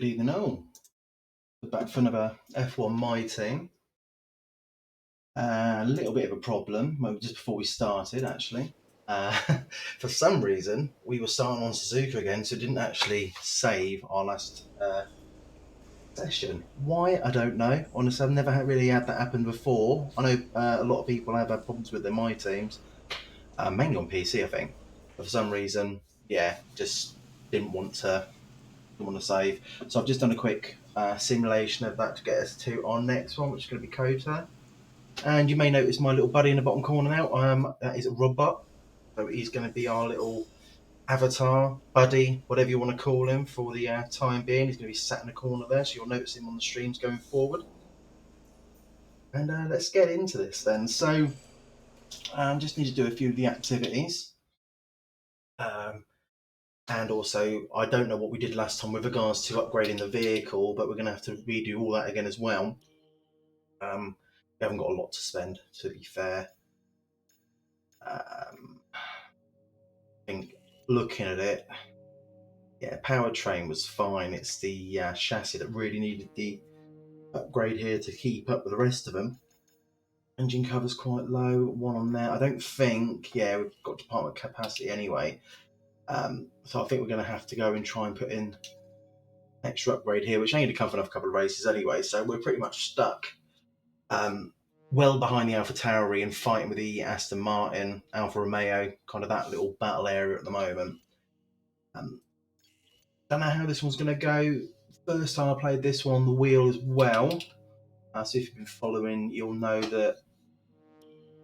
Good evening all. We're back for another F1 My Team. A little bit of a problem, well, just before we started actually. Uh, for some reason, we were starting on Suzuka again, so it didn't actually save our last session. Why? I don't know. Honestly, I've never really had that happen before. I know a lot of people have had problems with their My Teams, mainly on PC, I think. But for some reason, yeah, just didn't want to save. So I've just done a quick simulation of that to get us to our next one, which is going to be COTA. And you may notice my little buddy in the bottom corner now. That is a robot. So he's going to be our little avatar, buddy, whatever you want to call him for the time being. He's going to be sat in the corner there, so you'll notice him on the streams going forward. And let's get into this then. So just need to do a few of the activities. And also, I don't know what we did last time with regards to upgrading the vehicle, but we're going to have to redo all that again as well. We haven't got a lot to spend, to be fair. I think looking at it, yeah, powertrain was fine. It's the chassis that really needed the upgrade here to keep up with the rest of them. Engine cover's quite low, one on there. I don't think, yeah, we've got department capacity anyway. So I think we're going to have to go and try and put in extra upgrade here, which ain't going to come for another couple of races anyway. So we're pretty much stuck well behind the Alpha Tauri and fighting with the Aston Martin, Alfa Romeo, kind of that little battle area at the moment. Don't know how this one's going to go. First time I played this one on the wheel as well. So if you've been following, you'll know that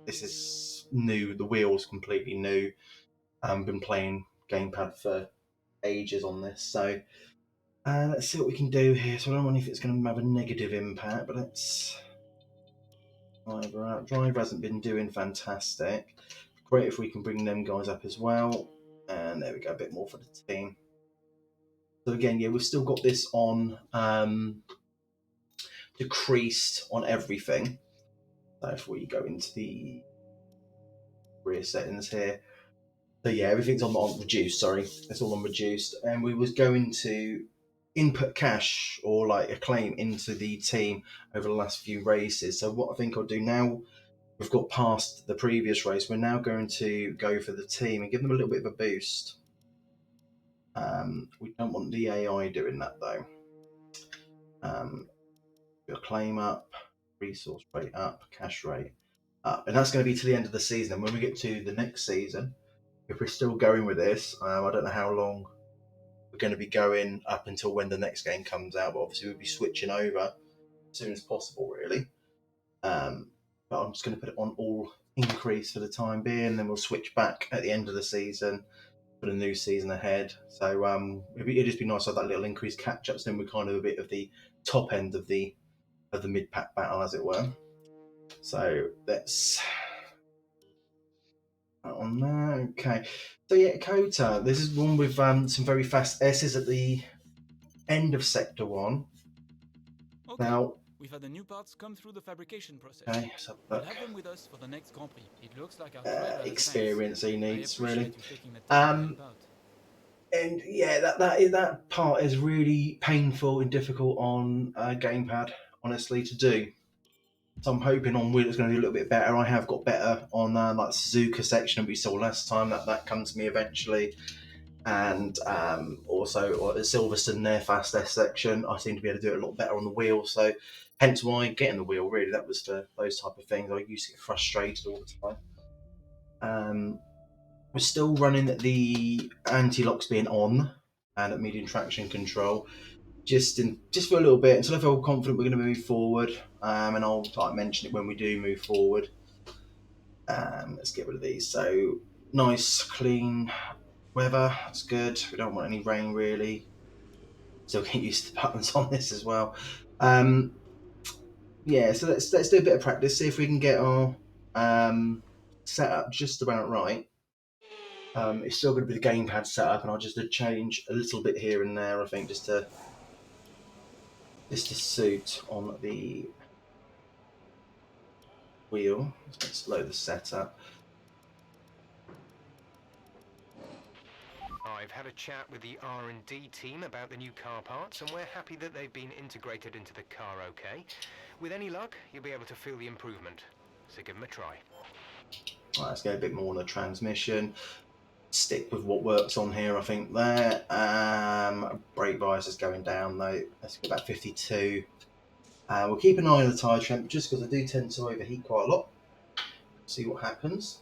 this is new. The wheel's completely new. Been playing gamepad for ages on this, so let's see what we can do here. So I don't know if it's going to have a negative impact, but let's driver out. Driver hasn't been doing fantastic. Great if we can bring them guys up as well. And there we go, a bit more for the team. So again, yeah, we've still got this on decreased on everything. So if we go into the rear settings here, so yeah, everything's on reduced. Sorry, it's all on reduced. And we was going to input cash or like a claim into the team over the last few races. So what I think I'll do now, we've got past the previous race. We're now going to go for the team and give them a little bit of a boost. We don't want the AI doing that though. Your claim up, resource rate up, cash rate up, and that's going to be to the end of the season. And when we get to the next season, if we're still going with this, I don't know how long we're going to be going up until when the next game comes out. But obviously, we'll be switching over as soon as possible, really. But I'm just going to put it on all increase for the time being, and then we'll switch back at the end of the season for the new season ahead. So it'd just be nice to have that little increase catch up. So then we're kind of a bit of the top end of the mid pack battle, as it were. So let's on there. Okay. So yeah, COTA. This is one with some very fast S's at the end of Sector 1. Okay. Now, we've had the new parts come through the fabrication process. okay, so We'll have them with us for the next Grand Prix. It looks like our driver has experience he needs, really. you taking the time to help out. And yeah, that part is really painful and difficult on gamepad, honestly, to do. So I'm hoping on wheel it's going to do a little bit better. I have got better on like Suzuka section that we saw last time. That comes to me eventually. And also at Silverstone, their fast S section, I seem to be able to do it a lot better on the wheel. So hence why getting the wheel, really, that was for those type of things. I used to get frustrated all the time. We're still running the anti-locks being on and at medium traction control. Just for a little bit until I feel confident we're going to move forward, and I'll mention it when we do move forward. Let's get rid of these. So nice, clean weather. That's good. We don't want any rain really. Still get used to the buttons on this as well. Yeah, so let's do a bit of practice. See if we can get our setup just about right. It's still going to be the gamepad setup, and I'll just change a little bit here and there. I think just to suit on the wheel. Let's load the setup. I've had a chat with the R&D team about the new car parts, and we're happy that they've been integrated into the car okay. With any luck, you'll be able to feel the improvement. So give them a try. Right, let's get a bit more on the transmission. Stick with what works on here, I think, there. Brake bias is going down, though. Let's go about 52. We'll keep an eye on the tyre temp, just because I do tend to overheat quite a lot. See what happens.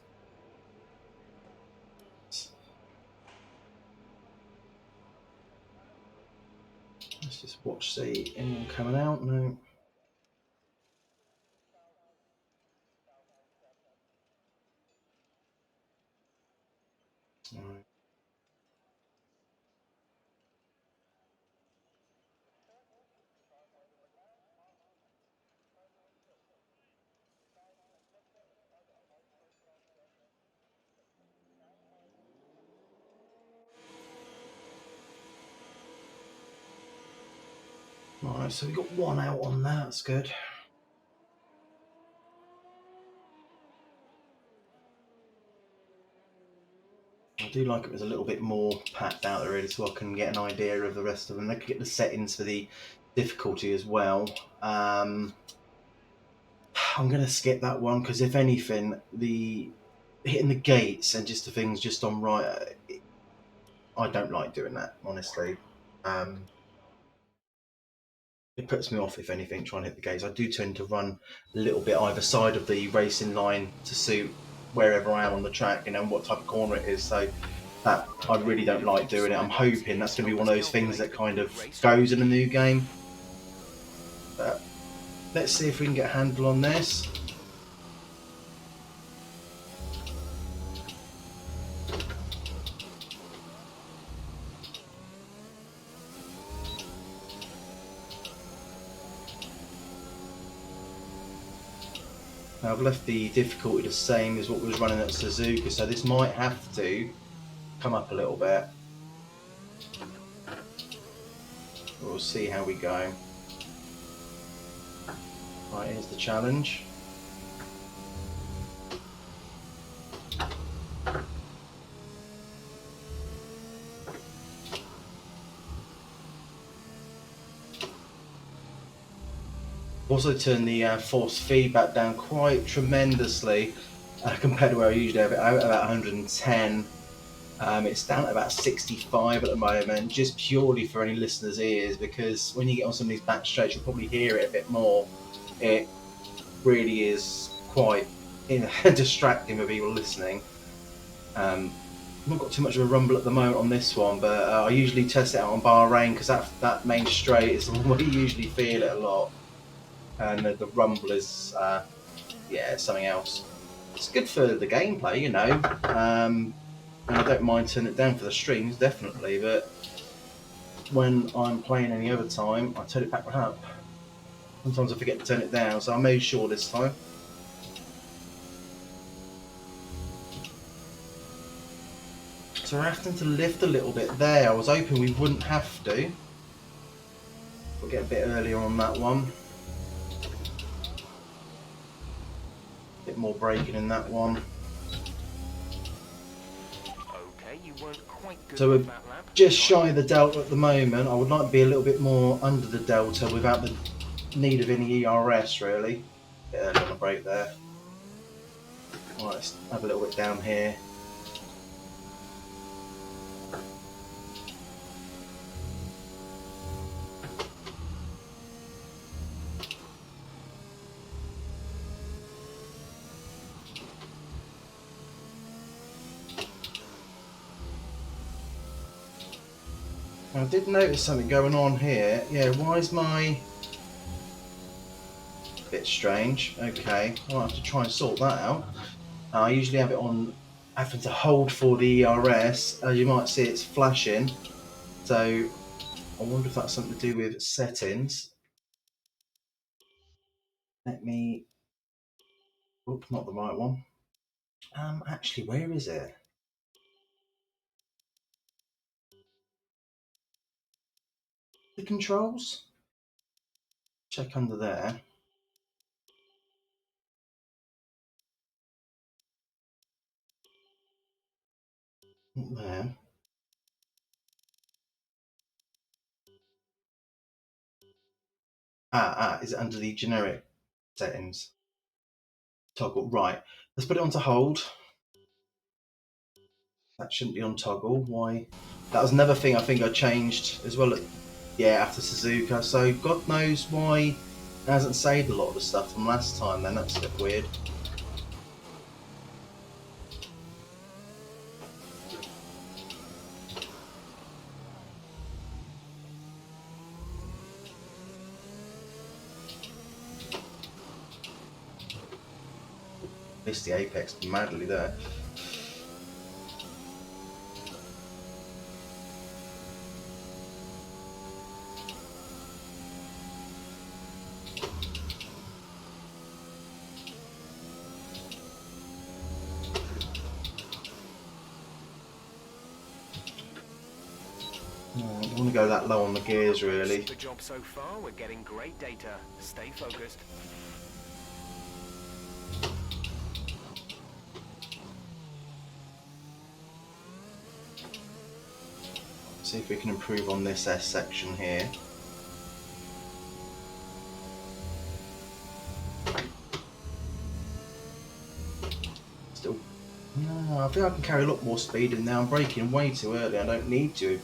Let's just watch, see anyone coming out. No. Right. Right, so we've got one out on that. That's good. I do like it was a little bit more packed out there, really, so I can get an idea of the rest of them. I can get the settings for the difficulty as well. I'm going to skip that one because, if anything, the hitting the gates and just the things just on right, I don't like doing that, honestly. It puts me off, if anything, trying to hit the gates. I do tend to run a little bit either side of the racing line to suit wherever I am on the track, what type of corner it is. So that I really don't like doing it. I'm hoping that's going to be one of those things that kind of goes in a new game. But let's see if we can get a handle on this. Now I've left the difficulty the same as what was running at Suzuka, so this might have to come up a little bit. We'll see how we go. Right, here's the challenge. Also turn the force feedback down quite tremendously compared to where I usually have it out at about 110. It's down at about 65 at the moment, just purely for any listeners' ears, because when you get on some of these back straights, you'll probably hear it a bit more. It really is quite distracting for people listening. I've not got too much of a rumble at the moment on this one, but I usually test it out on Bahrain because that main straight is the one where you usually feel it a lot. And the rumble is, something else. It's good for the gameplay, and I don't mind turning it down for the streams, definitely, but when I'm playing any other time, I turn it back up. Sometimes I forget to turn it down, so I made sure this time. So we're having to lift a little bit there. I was hoping we wouldn't have to. We'll get a bit earlier on that one. A bit more braking in that one. Okay, you weren't quite good So we're that lap. just shy of the delta at the moment. I would like to be a little bit more under the delta without the need of any ERS, really. Bit early on the brake there. Right, let's have a little bit down here. I did notice something going on here. Yeah, why is my... Bit strange. Okay, I'll have to try and sort that out. I usually have it on having to hold for the ERS. As you might see, it's flashing. So I wonder if that's something to do with settings. Let me... Oops, not the right one. Actually, where is it? The controls? Check under there. Not there. Is it under the generic settings? Toggle, right. Let's put it onto hold. That shouldn't be on toggle. Why? That was another thing I think I changed as well. Yeah, after Suzuka. So God knows why it hasn't saved a lot of the stuff from last time then. That's a bit weird. Missed the apex madly there. I don't want to go that low on the gears really. The job so far, we're getting great data. Stay focused. See if we can improve on this S section here. Still, no, I think I can carry a lot more speed in now. I'm braking way too early. I don't need to in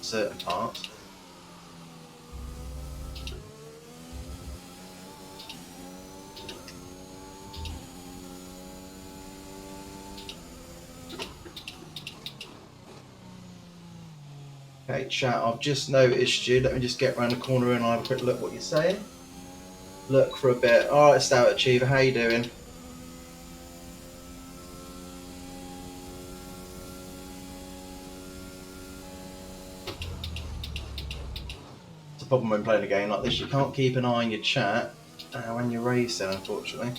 certain parts. Okay, chat, I've just noticed you. Let me just get around the corner and I'll have a quick look what you're saying. Look for a bit. Alright, Stout Achiever, how you doing? It's a problem when playing a game like this. You can't keep an eye on your chat when you're racing, unfortunately.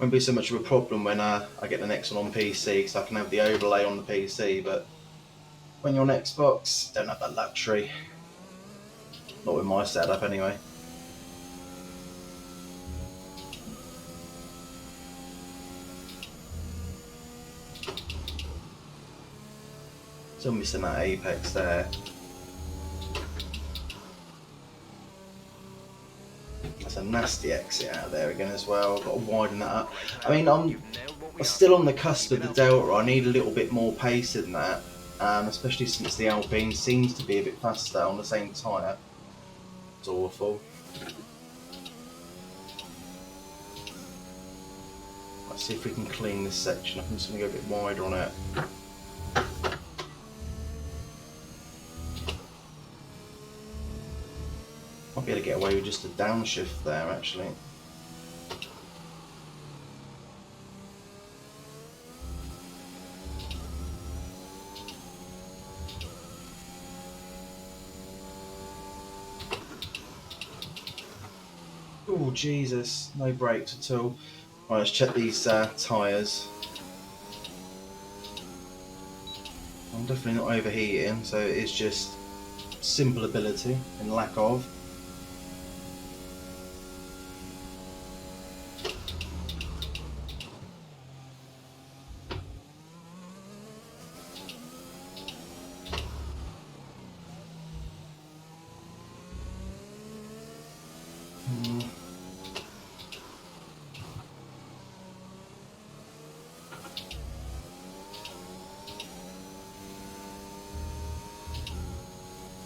Won't be so much of a problem when I get the next one on PC because I can have the overlay on the PC, but when you're on Xbox, don't have that luxury. Not with my setup anyway. Still missing that apex there. That's a nasty exit out of there again as well. I've got to widen that up. I mean, I'm still on the cusp of the Delta. I need a little bit more pace in that, especially since the Alpine seems to be a bit faster on the same tyre. It's awful. Let's see if we can clean this section up. I'm just going to go a bit wider on it. Might be able to get away with just a downshift there, actually. Oh, Jesus. No brakes at all. Right, let's check these tyres. I'm definitely not overheating, so it is just simple ability and lack of.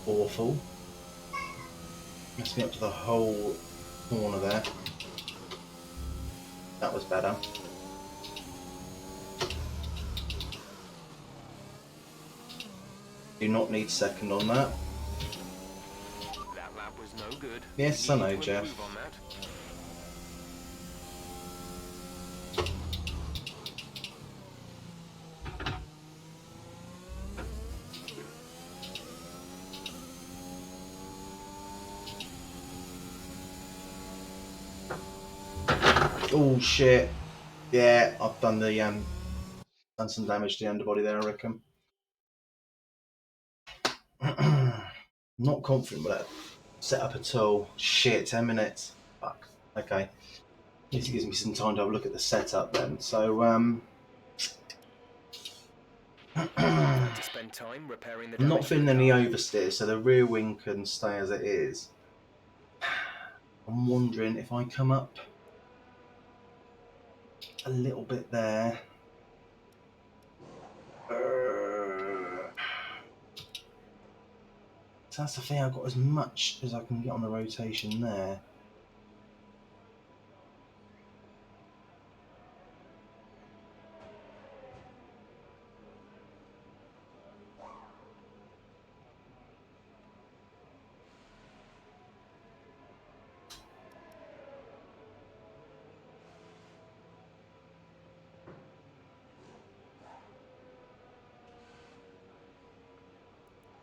Awful. Messed me up to the whole corner there. That was better. Do not need second on that. That lap was no good. Yes, I know, Jeff. Oh shit! Yeah, I've done the done some damage to the underbody there, I reckon. Not confident with that setup at all. Shit, 10 minutes. Fuck. Okay. At least it gives me some time to have a look at the setup then. So Had to spend time repairing the I'm not damage to the feeling any car. oversteer, so the rear wing can stay as it is. I'm wondering if I come up a little bit there. So that's the thing, I've got as much as I can get on the rotation there.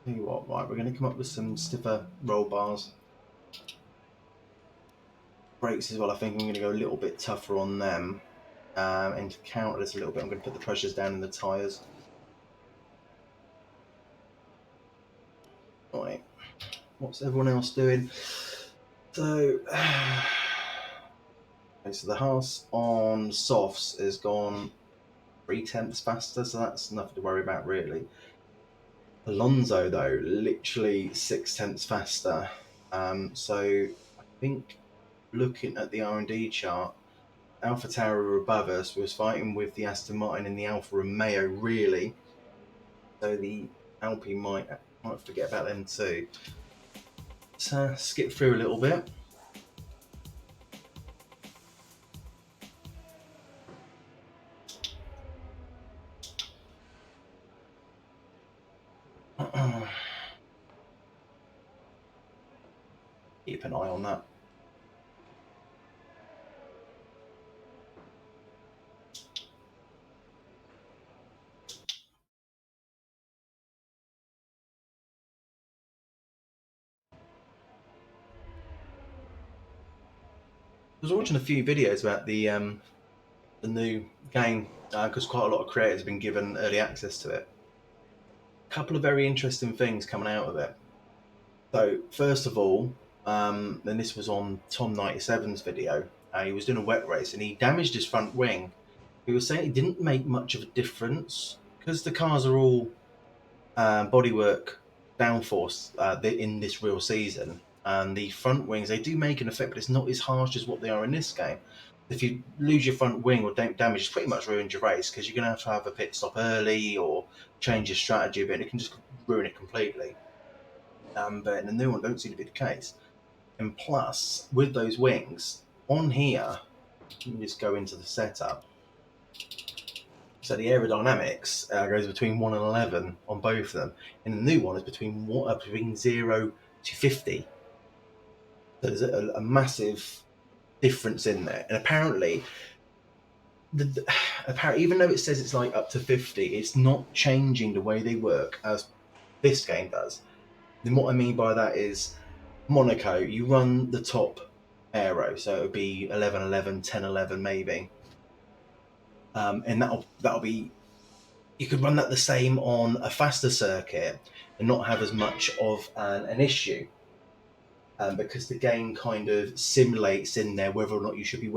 Tell you what, right, we're going to come up with some stiffer roll bars. Brakes as well, I think I'm going to go a little bit tougher on them. And to counter this a little bit, I'm going to put the pressures down in the tyres. Right, what's everyone else doing? So, okay, so the Haas on softs has gone 3/10 faster, so that's nothing to worry about really. Alonso though, literally 6/10 faster. So I think looking at the R&D chart, Alpha Tower above us was fighting with the Aston Martin and the Alfa Romeo really. So the Alpine might forget about them too. So skip through a little bit. Keep an eye on that. I was watching a few videos about the new game because quite a lot of creators have been given early access to it. A couple of very interesting things coming out of it. So first of all, then this was on Tom97's video. He was doing a wet race and he damaged his front wing. He was saying it didn't make much of a difference because the cars are all bodywork downforce in this real season. And the front wings, they do make an effect, but it's not as harsh as what they are in this game. If you lose your front wing or damage, it's pretty much ruined your race because you're going to have a pit stop early or change your strategy a bit. It can just ruin it completely. But in the new one, don't seem to be the case. And plus, with those wings on here, you can just go into the setup. So the aerodynamics goes between 1 and 11 on both of them, and the new one is between 0 to 50. So there's a massive difference in there, and apparently, apparently, even though it says it's like up to 50, it's not changing the way they work as this game does. And what I mean by that is Monaco, you run the top aero, so it would be 11, 11, 10, 11 maybe, and that'll be you could run that the same on a faster circuit and not have as much of an issue because the game kind of simulates in there whether or not you should be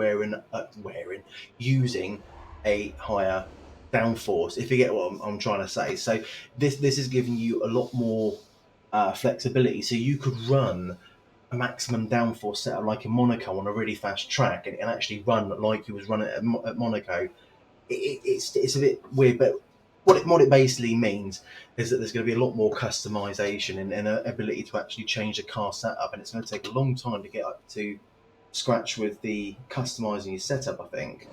using a higher downforce. If you get what I'm trying to say, so this is giving you a lot more flexibility. So you could run a maximum downforce setup like in Monaco on a really fast track and actually run like you was running at Monaco. It's a bit weird, but what it basically means is that there's going to be a lot more customization and an ability to actually change the car setup, and it's going to take a long time to get up to scratch with the customizing your setup. I think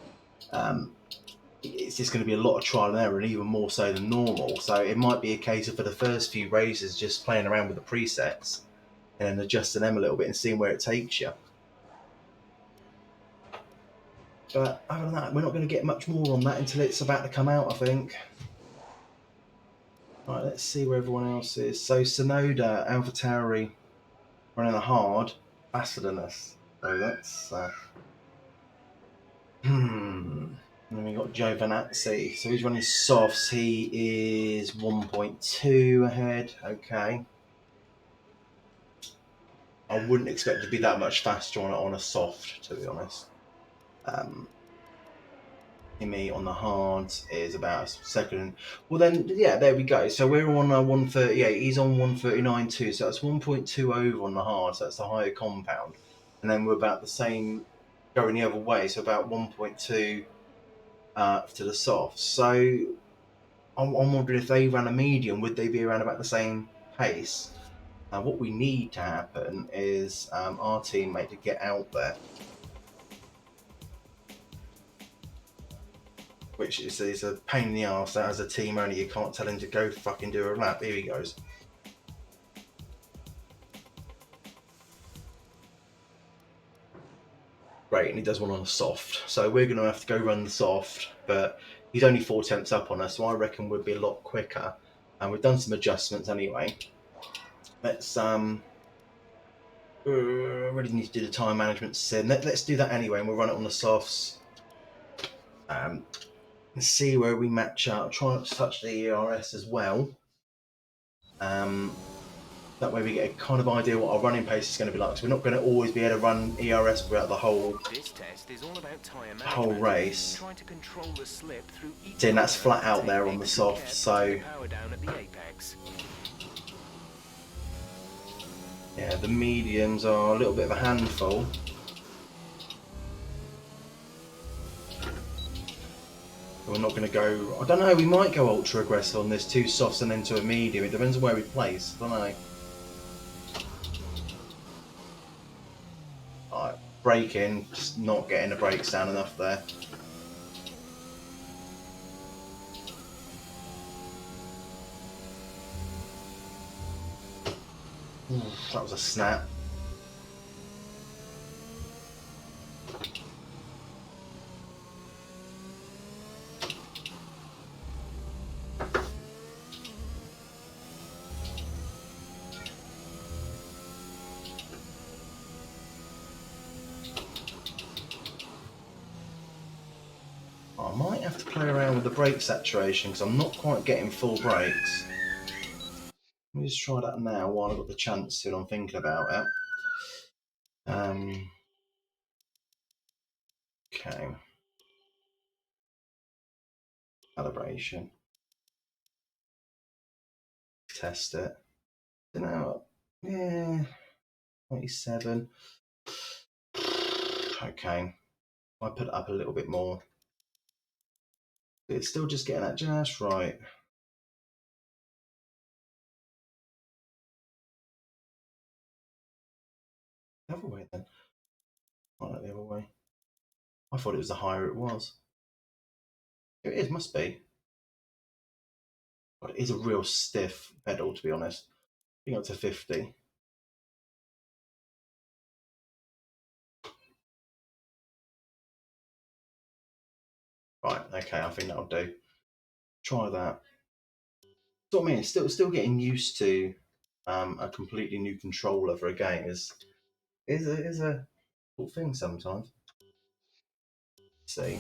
it's just going to be a lot of trial and error, and even more so than normal. So it might be a case of for the first few races just playing around with the presets and then adjusting them a little bit and seeing where it takes you. But other than that, we're not going to get much more on that until it's about to come out, I think. Right, let's see where everyone else is. So Sonoda, AlphaTauri running a hard, faster than us. So that's And then we got Joe Vanazzi. So he's running softs. He is 1.2 ahead. Okay. I wouldn't expect to be that much faster on a soft, to be honest. Me on the hard is about a second. Well then, yeah, there we go. So we're on 138. He's on 139 too. So that's 1.2 over on the hard. So that's the higher compound. And then we're about the same going the other way. So about 1.2 to the soft. So I'm wondering if they ran a medium, would they be around about the same pace? What we need to happen is our teammate to get out there, which is a pain in the arse. That as a team only, you can't tell him to go fucking do a lap. Here he goes. Great, and he does one on a soft. So we're going to have to go run the soft, but he's only 4 tenths up on us, so I reckon we'll be a lot quicker. And we've done some adjustments anyway. Let's really need to do the time management sim. Let's do that anyway, and we'll run it on the softs. And see where we match up. Try not to touch the ERS as well. That way we get a kind of idea what our running pace is going to be like. So we're not going to always be able to run ERS throughout the whole race. Try to control the slip through each See, and that's flat out there on the soft. So power down at the apex. yeah, the mediums are a little bit of a handful. We're not going to go. I don't know. We might go ultra aggressive on this, 2 softs and then to a medium. It depends on where we place. I don't know. Alright, braking, just not getting the brakes down enough there. That was a snap. I might have to play around with the brake saturation because I'm not quite getting full brakes. Let me just try that now while I've got the chance to and I'm thinking about it. Okay. Calibration. Test it. Don't know. Yeah. 27. Okay. I put it up a little bit more. It's still just getting that just right. The other way then. I like the other way. I thought it was the higher it was. It is, must be. But it is a real stiff pedal, to be honest. I think up to 50. Right, okay, I think that'll do. Try that. So I mean, still getting used to a completely new controller for a game is a cool thing sometimes. Let's see.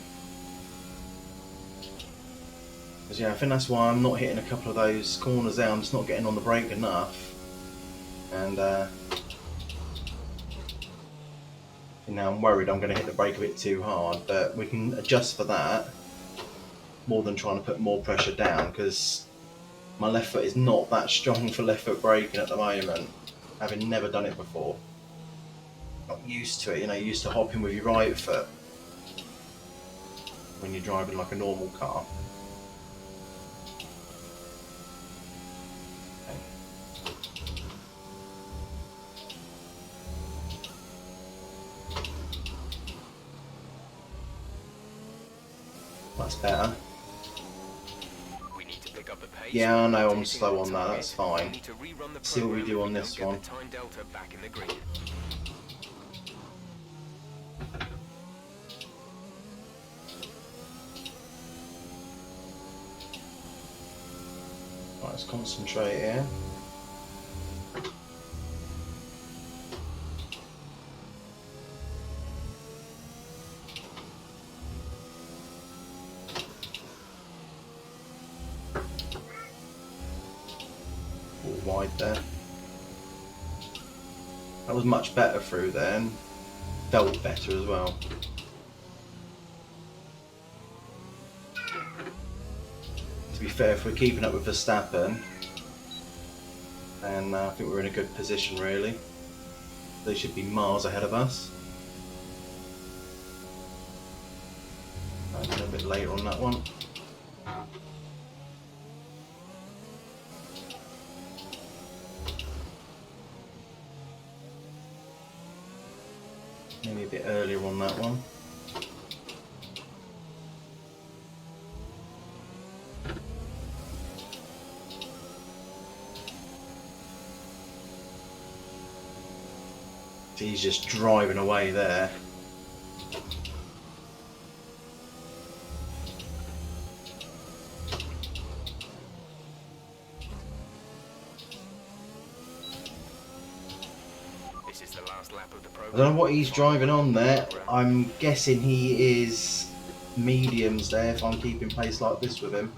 Because yeah, I think that's why I'm not hitting a couple of those corners there. I'm just not getting on the brake enough. And you know, I'm worried I'm going to hit the brake a bit too hard, but we can adjust for that more than trying to put more pressure down because my left foot is not that strong for left foot braking at the moment, having never done it before. Not used to it, you know, used to hopping with your right foot when you're driving like a normal car. That's better. We need to pick up the pace. Yeah, I know I'm slow on that, that's We fine. need to rerun the See what we program do if on don't this get one. the time delta back in the green. Right, let's concentrate here. All wide there. That was much better through there and felt better as well. to be fair, if we're keeping up with Verstappen, then I think we're in a good position really. They should be miles ahead of us. A little bit later on that one. Maybe a bit earlier on that one. He's just driving away there. This is the last lap of the program. I don't know what he's driving on there. I'm guessing he is mediums there if I'm keeping pace like this with him.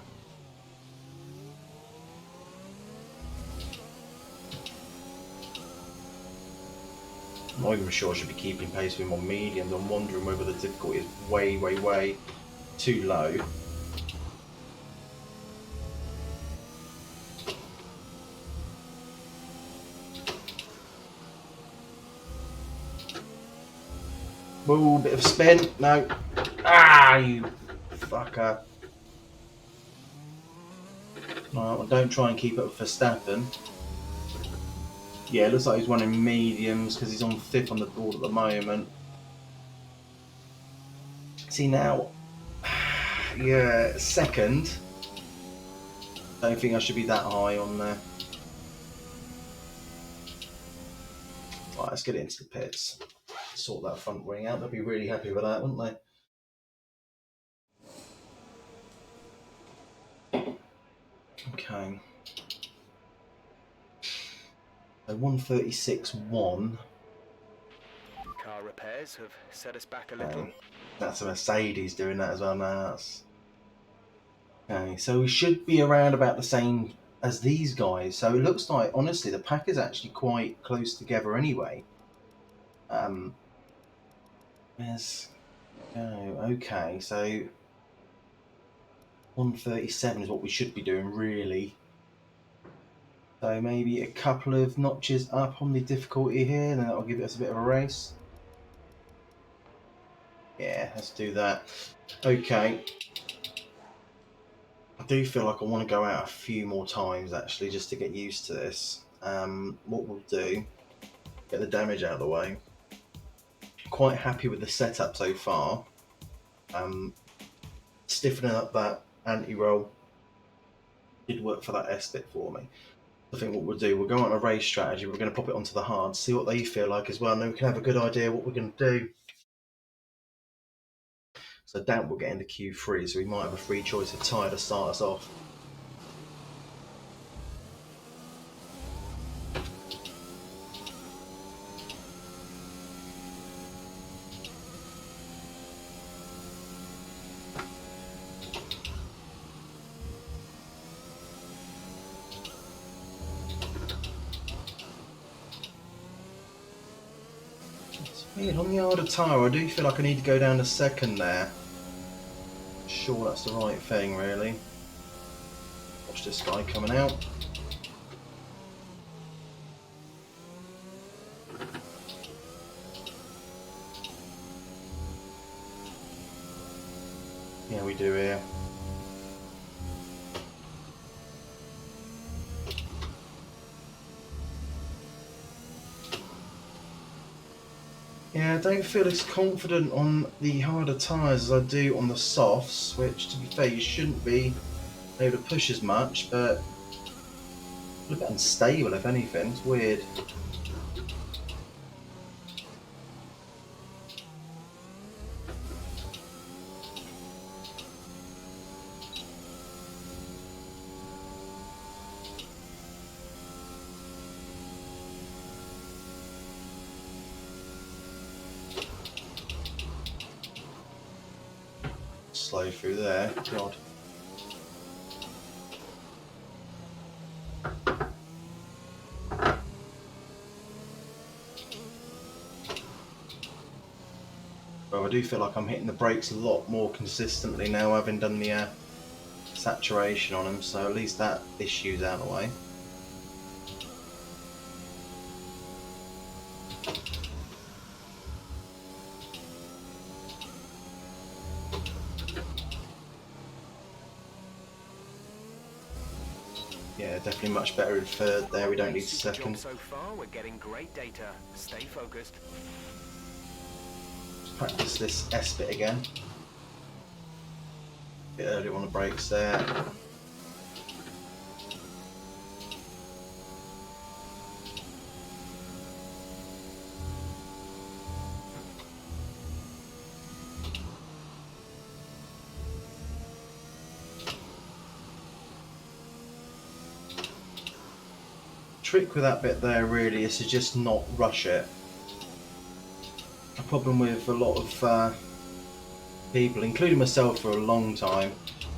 I'm not even sure I should be keeping pace with him on mediums. I'm wondering whether the difficulty is way too low. Whoa, bit of spin. No. Ah, you fucker. No, don't try and keep up with Verstappen. Yeah, it looks like he's running mediums because he's on 5th on the board at the moment. See now, yeah, 2nd. Don't think I should be that high on there. Right, let's get it into the pits. Sort that front wing out. They'll be really happy with that, wouldn't they? Okay. So 136.1. Car repairs have set us back a little. Okay. That's a Mercedes doing that as well now. Okay, so we should be around about the same as these guys. So it looks like, honestly, the pack is actually quite close together anyway. Let's go. Okay, so 137 is what we should be doing, really. So maybe a couple of notches up on the difficulty here, and then that'll give us a bit of a race. Yeah, let's do that. Okay. I do feel like I want to go out a few more times, actually, just to get used to this. What we'll do, get the damage out of the way. Quite happy with the setup so far. Stiffening up that anti-roll did work for that S-bit for me. I think what we'll do, we'll go on a race strategy, we're going to pop it onto the hard, see what they feel like as well, and then we can have a good idea what we're going to do. So I doubt we'll get into Q3, so we might have a free choice of tyre to start us off. Weird, on the harder tyre, I do feel like I need to go down to 2nd there. Sure, that's the right thing, really. Watch this guy coming out. Yeah, we do here. Yeah, I don't feel as confident on the harder tyres as I do on the softs, which, to be fair, you shouldn't be able to push as much, but a little bit unstable, if anything. It's weird. Slow through there. God. Well, I do feel like I'm hitting the brakes a lot more consistently now, having done the saturation on them, so at least that issue's out of the way. Yeah, definitely much better in third there. We don't need second. So far, we're getting great data. Stay focused. Let's practice this S bit again. Bit early on the brakes there. Trick with that bit there really is to just not rush it. A problem with a lot of people, including myself for a long time,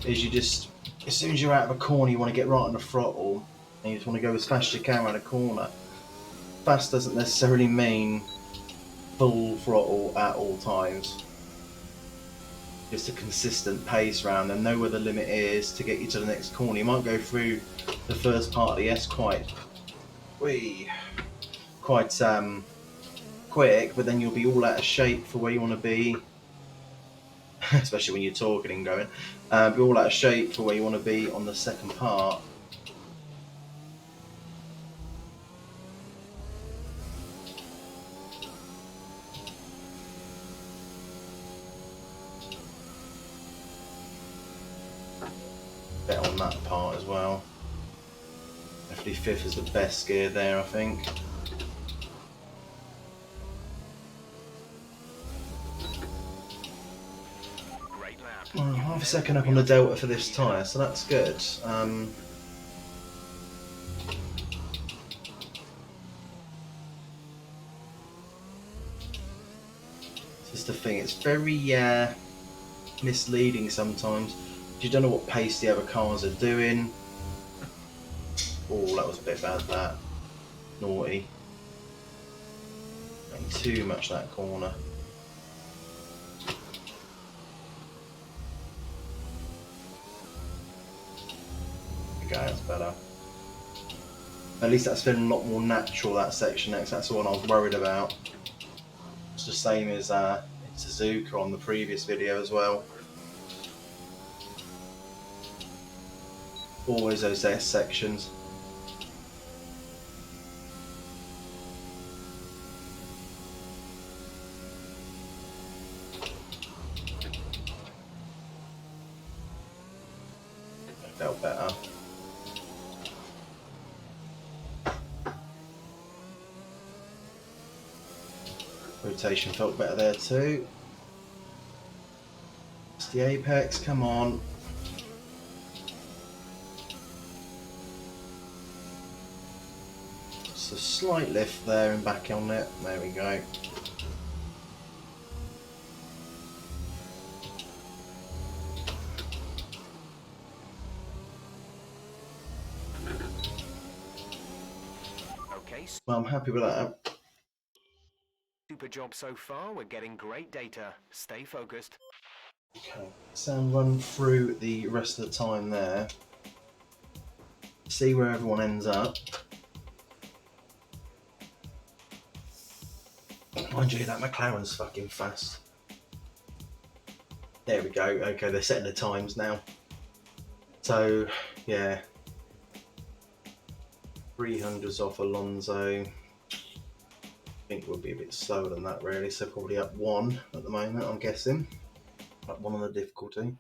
is you just, as soon as you're out of a corner, you want to get right on the throttle and you just want to go as fast as you can around a corner. Fast doesn't necessarily mean full throttle at all times. Just a consistent pace round and know where the limit is to get you to the next corner. You might go through the first part of the S quite quick, but then you'll be all out of shape for where you want to be, especially when you're talking and going. Be all out of shape for where you want to be on the second part. Bet on that part as well. Definitely fifth is the best gear there, I think. Well, half a second up on the delta for this tyre, so that's good. Just the thing, it's very misleading sometimes. You don't know what pace the other cars are doing. Oh, that was a bit bad, that. Naughty. Going too much that corner. Okay, that's better. At least that's feeling a lot more natural, that section next. That's the one I was worried about. It's the same as Suzuka on the previous video as well. Always those S sections. Felt better. Rotation felt better there too. It's the apex, come on. Just a slight lift there and back on it. There we go. Okay. Well, I'm happy with that. Super job so far. We're getting great data. Stay focused. Okay, so I'll run through the rest of the time there. See where everyone ends up. Mind you, that McLaren's fucking fast. There we go. Okay, they're setting the times now. So, yeah. 300s off Alonso. I think we'll be a bit slower than that really, so probably up one at the moment, I'm guessing. Up one on the difficulty.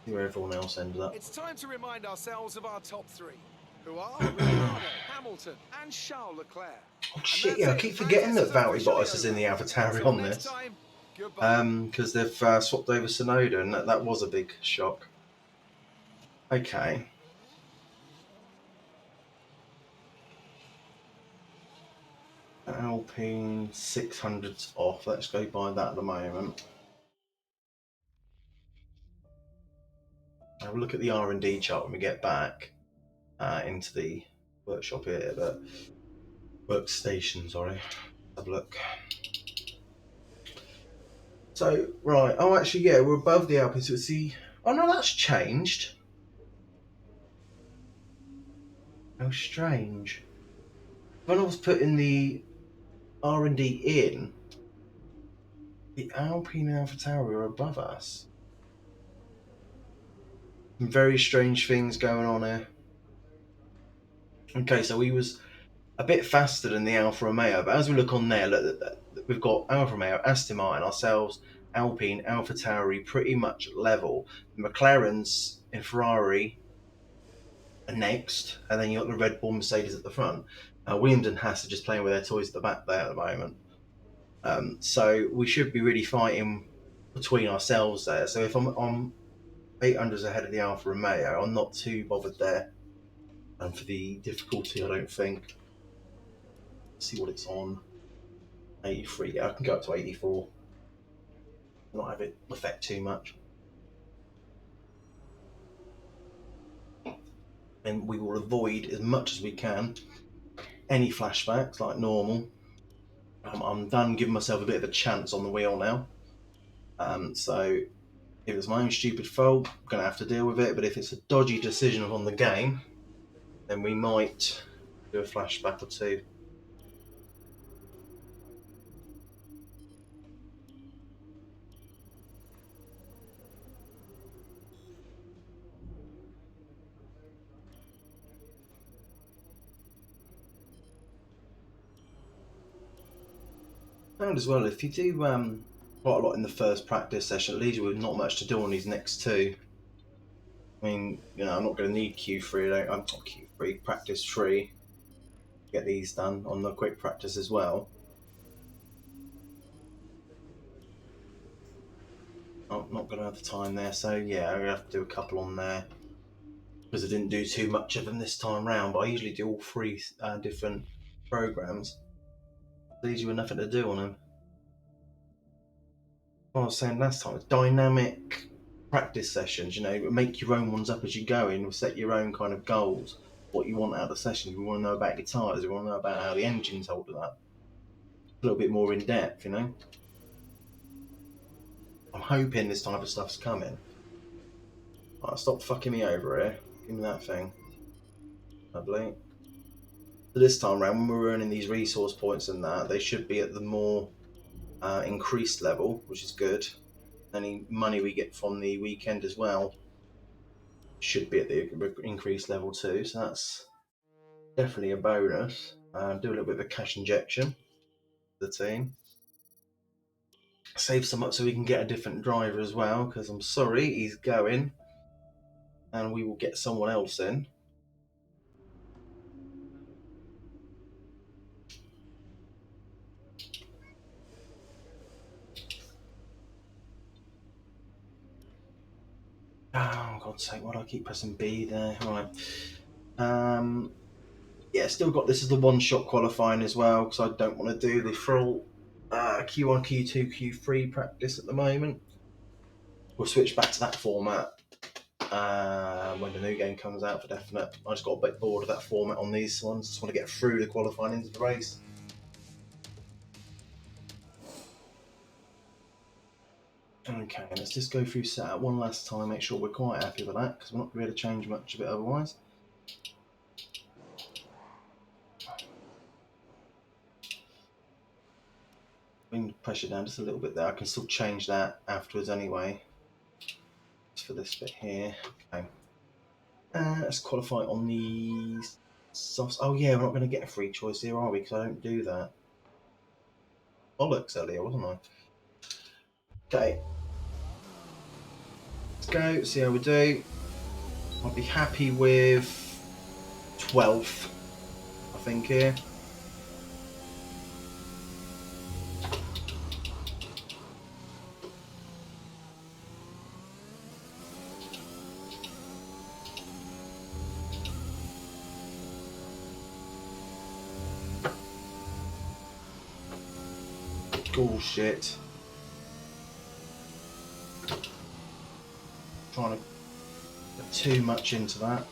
See where everyone else ended up. It's time to remind ourselves of our top three, who are Ricciardo, Hamilton and Charles Leclerc. Oh shit, yeah, I keep forgetting that Valtteri Bottas is in the AlphaTauri on this. Because they've swapped over Sonoda, and that was a big shock. Okay. Alpine 600's off. Let's go by that at the moment. Have a look at the R&D chart when we get back into the workshop here, the workstation, sorry. Have a look. So, right, oh actually, yeah, we're above the Alpine, so it's the Oh no, that's changed. How strange. When I was putting the R&D in, the Alpine and AlphaTauri were above us. Some very strange things going on here. Okay, so we was a bit faster than the Alfa Romeo, but as we look on there, look, we've got Alfa Romeo, Aston Martin, ourselves, Alpine, AlphaTauri, pretty much level. The McLarens and Ferrari are next, and then you got the Red Bull, Mercedes at the front. Williams and Haas are just playing with their toys at the back there at the moment. So we should be really fighting between ourselves there. So if I'm 800s ahead of the Alfa Romeo, I'm not too bothered there. And for the difficulty, I don't think. Let's see what it's on. 83. Yeah, I can go up to 84. Not have it affect too much. And we will avoid as much as we can any flashbacks like normal. I'm done giving myself a bit of a chance on the wheel now. So if it's my own stupid fault, I'm going to have to deal with it. But if it's a dodgy decision on the game, then we might do a flashback or two. And as well, if you do quite a lot in the first practice session, it leaves you with not much to do on these next two. I mean, I'm not going to need Q3. I'm not Q3, practice 3. Get these done on the quick practice as well. I'm not going to have the time there, so yeah, I'm going to have to do a couple on there because I didn't do too much of them this time round. But I usually do all 3 different programs. It leaves you with nothing to do on them. What I was saying last time, dynamic practice sessions. Make your own ones up as you go in. Set your own kind of goals. What you want out of the session. You want to know about your tyres. You want to know about how the engine's holding up. A little bit more in depth, I'm hoping this type of stuff's coming. Right, stop fucking me over here. Give me that thing. Lovely. So this time around, when we're earning these resource points and that, they should be at the more increased level, which is good. Any money we get from the weekend as well should be at the increased level too. So that's definitely a bonus. Do a little bit of a cash injection for the team. Save some up so we can get a different driver as well, because I'm sorry, he's going. And we will get someone else in. Oh, God's sake, why do I keep pressing B there? Right. Yeah, still got this as the one-shot qualifying as well, because I don't want to do the full Q1, Q2, Q3 practice at the moment. We'll switch back to that format when the new game comes out for definite. I just got a bit bored of that format on these ones. Just want to get through the qualifying into the race. Okay, let's just go through setup one last time, make sure we're quite happy with that, because we're not going to be able to change much of it otherwise. Bring the pressure down just a little bit there. I can still change that afterwards anyway. Just for this bit here. Okay. Let's qualify on the softs. Oh yeah, we're not going to get a free choice here, are we? Because I don't do that. Bollocks earlier, wasn't I? Okay. Let's go, see how we do. I'll be happy with 12th, I think, here. Bullshit. Trying to put too much into that.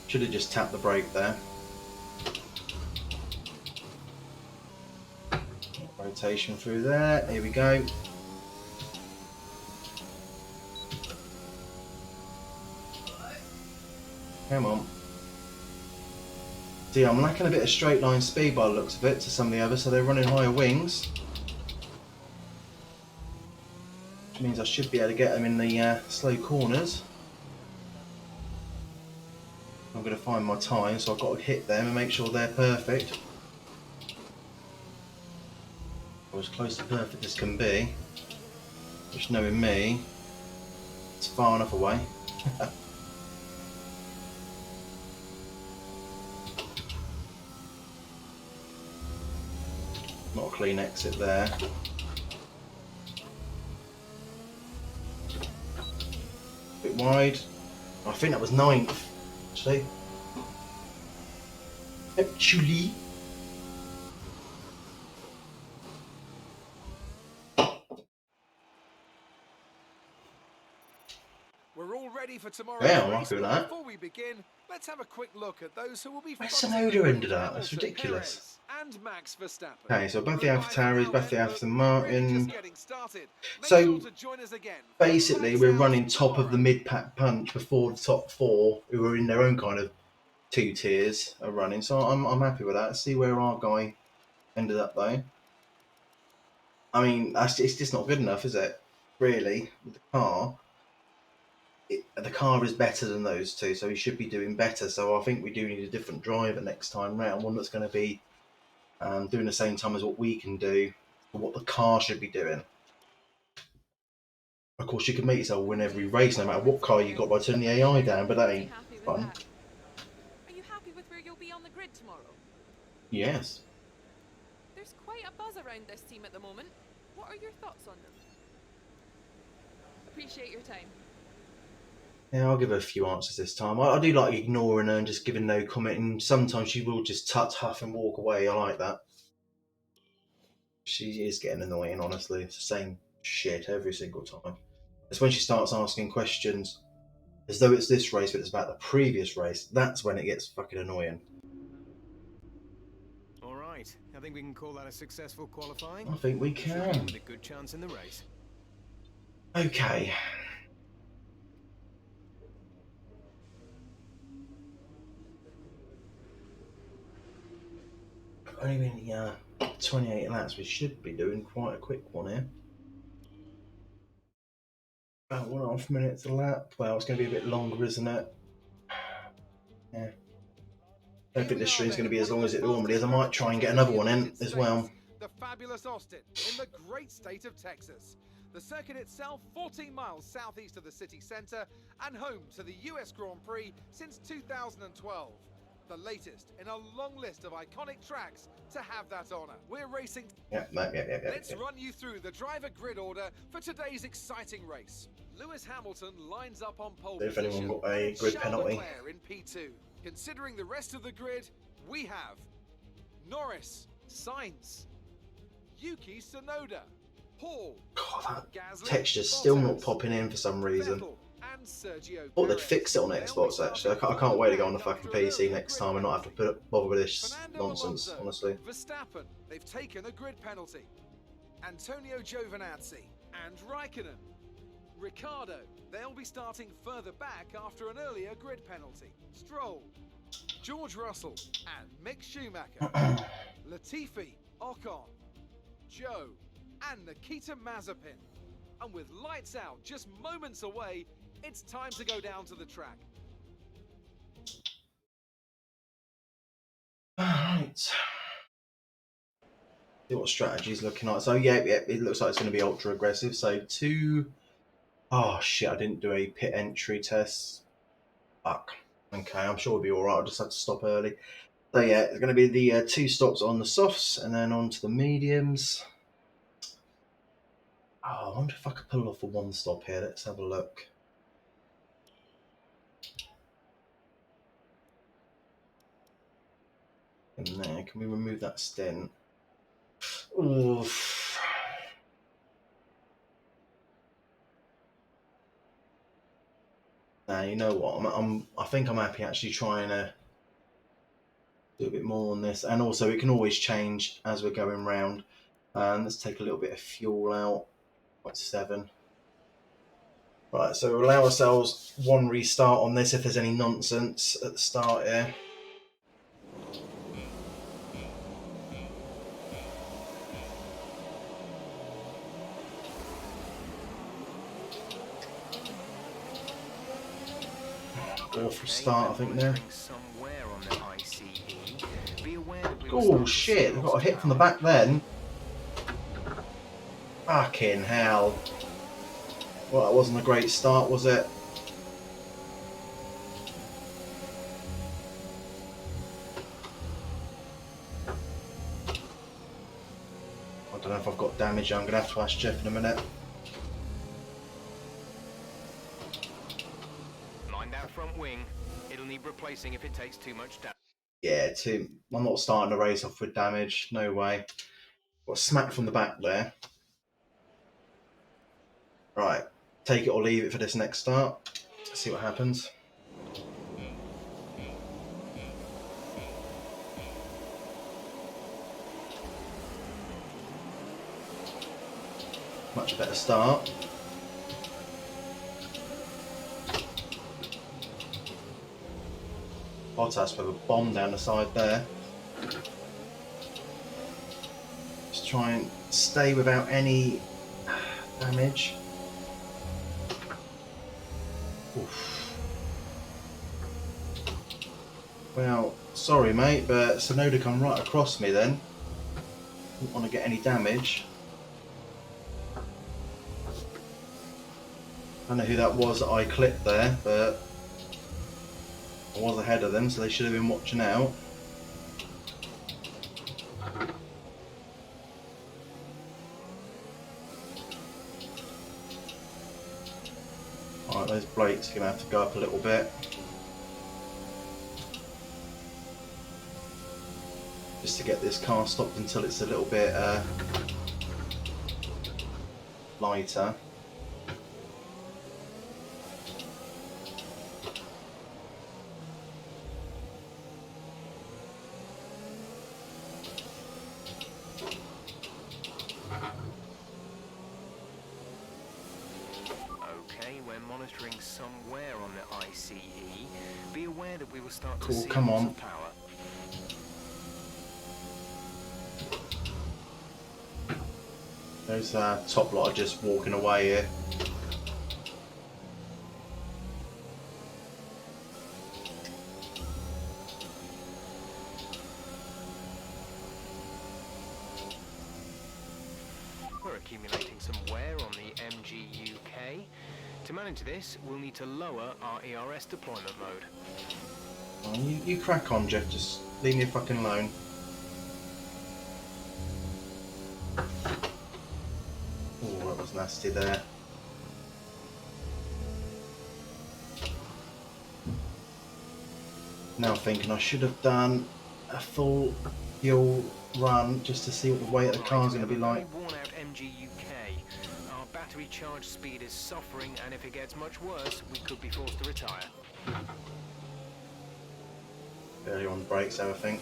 Should have just tapped the brake there. Rotation through there. Here we go. Come on. See, I'm lacking a bit of straight line speed by the looks of it to some of the others, so they're running higher wings. Which means I should be able to get them in the slow corners. I'm going to find my time, so I've got to hit them and make sure they're perfect. Or as close to perfect as can be. Which, knowing me, it's far enough away. Not a clean exit there. A bit wide. I think that was 9th, actually. Actually. We're all ready for tomorrow's Yeah, I'm race, happy with but that. before we begin, let's have a quick look at those who will be Where's fronting Sonoda the ended grid. up? That's Hamilton, ridiculous. Perez, and Max Verstappen. Okay, so above the Goodbye for AlphaTauris, now above the then, Aston but we're really just Martin. getting started. Make So sure to join us again for basically, Lights we're Out running top of the tomorrow. mid-pack punch before the top 4, who are in their own kind of 2 tiers, are running. So I'm happy with that. Let's see where our guy ended up though. I mean, it's just not good enough, is it? Really, with the car. The car is better than those two, so he should be doing better. So I think we do need a different driver next time round, one that's going to be doing the same time as what we can do, or what the car should be doing. Of course, you can make yourself win every race, no matter what car you got, by turning the AI down, but that ain't fun. Are you happy with where you'll be on the grid tomorrow? Yes. There's quite a buzz around this team at the moment. What are your thoughts on them? Appreciate your time. Yeah, I'll give her a few answers this time. I do like ignoring her and just giving no comment, and sometimes she will just tut huff and walk away. I like that. She is getting annoying, honestly. It's the same shit every single time. It's when she starts asking questions as though it's this race, but it's about the previous race. That's when it gets fucking annoying. All right, I think we can call that a successful qualifying. I think we Should be in can. with a good chance in the race. Okay. Only been 28 laps. We should be doing quite a quick one here. About 1.5 minutes a lap. Well, it's going to be a bit longer, isn't it? Yeah. I don't think this stream's going to be as long as it normally is. I might try and get another one in as well. The fabulous Austin in the great state of Texas. The circuit itself 14 miles southeast of the city centre and home to the US Grand Prix since 2012. The latest in a long list of iconic tracks to have that honour. We're racing. Yeah. Let's run you through the driver grid order for today's exciting race. Lewis Hamilton lines up on pole If position. anyone got a and grid Charles penalty. Leclerc in P2. Considering the rest of the grid, we have Norris, Sainz, Yuki Tsunoda, Paul, God, that Gasly, texture's still not Bottas, popping in for some reason. Vettel, and Sergio Oh, they'd Perez. fix it on They'll be Xbox actually. starting I can't wait to go on the after fucking an PC early next grid time and not have to penalty. bother with this Fernando nonsense, Alonso, honestly. Verstappen, they've taken a grid penalty. Antonio Giovinazzi and Raikkonen. Ricciardo, they'll be starting further back after an earlier grid penalty. Stroll, George Russell and Mick Schumacher. Latifi, Ocon, Joe and Nikita Mazepin. And with lights out just moments away, it's time to go down to the track. Alright. See what strategy's looking like. So yeah, it looks like it's going to be ultra aggressive. So oh shit, I didn't do a pit entry test. Fuck. Okay, I'm sure we'll be alright. I'll just have to stop early. So yeah, it's going to be the 2 stops on the softs and then on to the mediums. Oh, I wonder if I could pull off a 1 stop here. Let's have a look. In there, can we remove that stint? Oof. Now you know what? I think I'm happy actually trying to do a bit more on this, and also it can always change as we're going round. And let's take a little bit of fuel out. 0.7. Right, so we'll allow ourselves one restart on this if there's any nonsense at the start here. Awful start, I think, there. Oh shit, I got a hit from the back then. Fucking hell. Well, that wasn't a great start, was it? I don't know if I've got damage. I'm going to have to ask Jeff in a minute. Mind that front wing. It'll need replacing if it takes too much damage. Yeah, I'm not starting the race off with damage. No way. Got smacked from the back there. Right, take it or leave it for this next start. Let's see what happens. Much better start. Bottas with a bomb down the side there. Just try and stay without any damage. Oof. Well, sorry mate, but Sonoda come right across me then. Didn't want to get any damage. I don't know who that was that I clipped there, but I was ahead of them, so they should have been watching out. Alright, those brakes are going to have to go up a little bit. Just to get this car stopped until it's a little bit lighter. Monitoring somewhere on the ICE. Be aware that we will start cool, to see come on. power. Those top lot are just walking away here. We're accumulating some wear on the MGUK. To manage this, we'll need to lower our ERS deployment mode. Oh, you crack on, Jeff. Just leave me fucking alone. Oh, that was nasty there. Now thinking I should have done a full fuel run just to see what the weight of the car's going to be like. Our battery charge speed is suffering, and if it gets much worse, we could be forced to retire. Barely on the brakes, though, I think.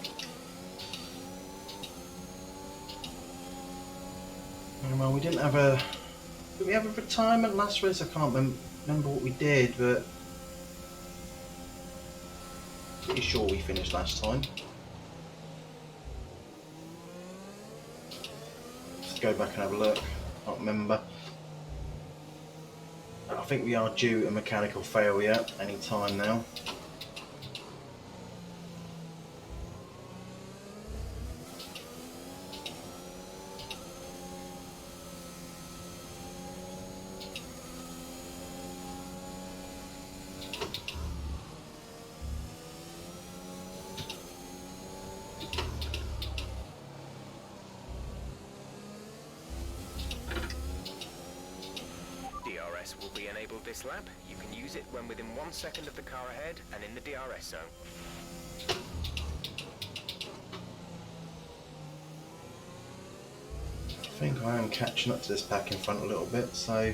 Well, we didn't have a... Did we have a retirement last race? I can't remember what we did, but... Pretty sure we finished last time. Let's go back and have a look. Can't remember. I think we are due a mechanical failure any time now. DRS will be enabled this lap. You can use it when within 1 second of the car ahead and in the DRS zone. I think I am catching up to this pack in front a little bit, so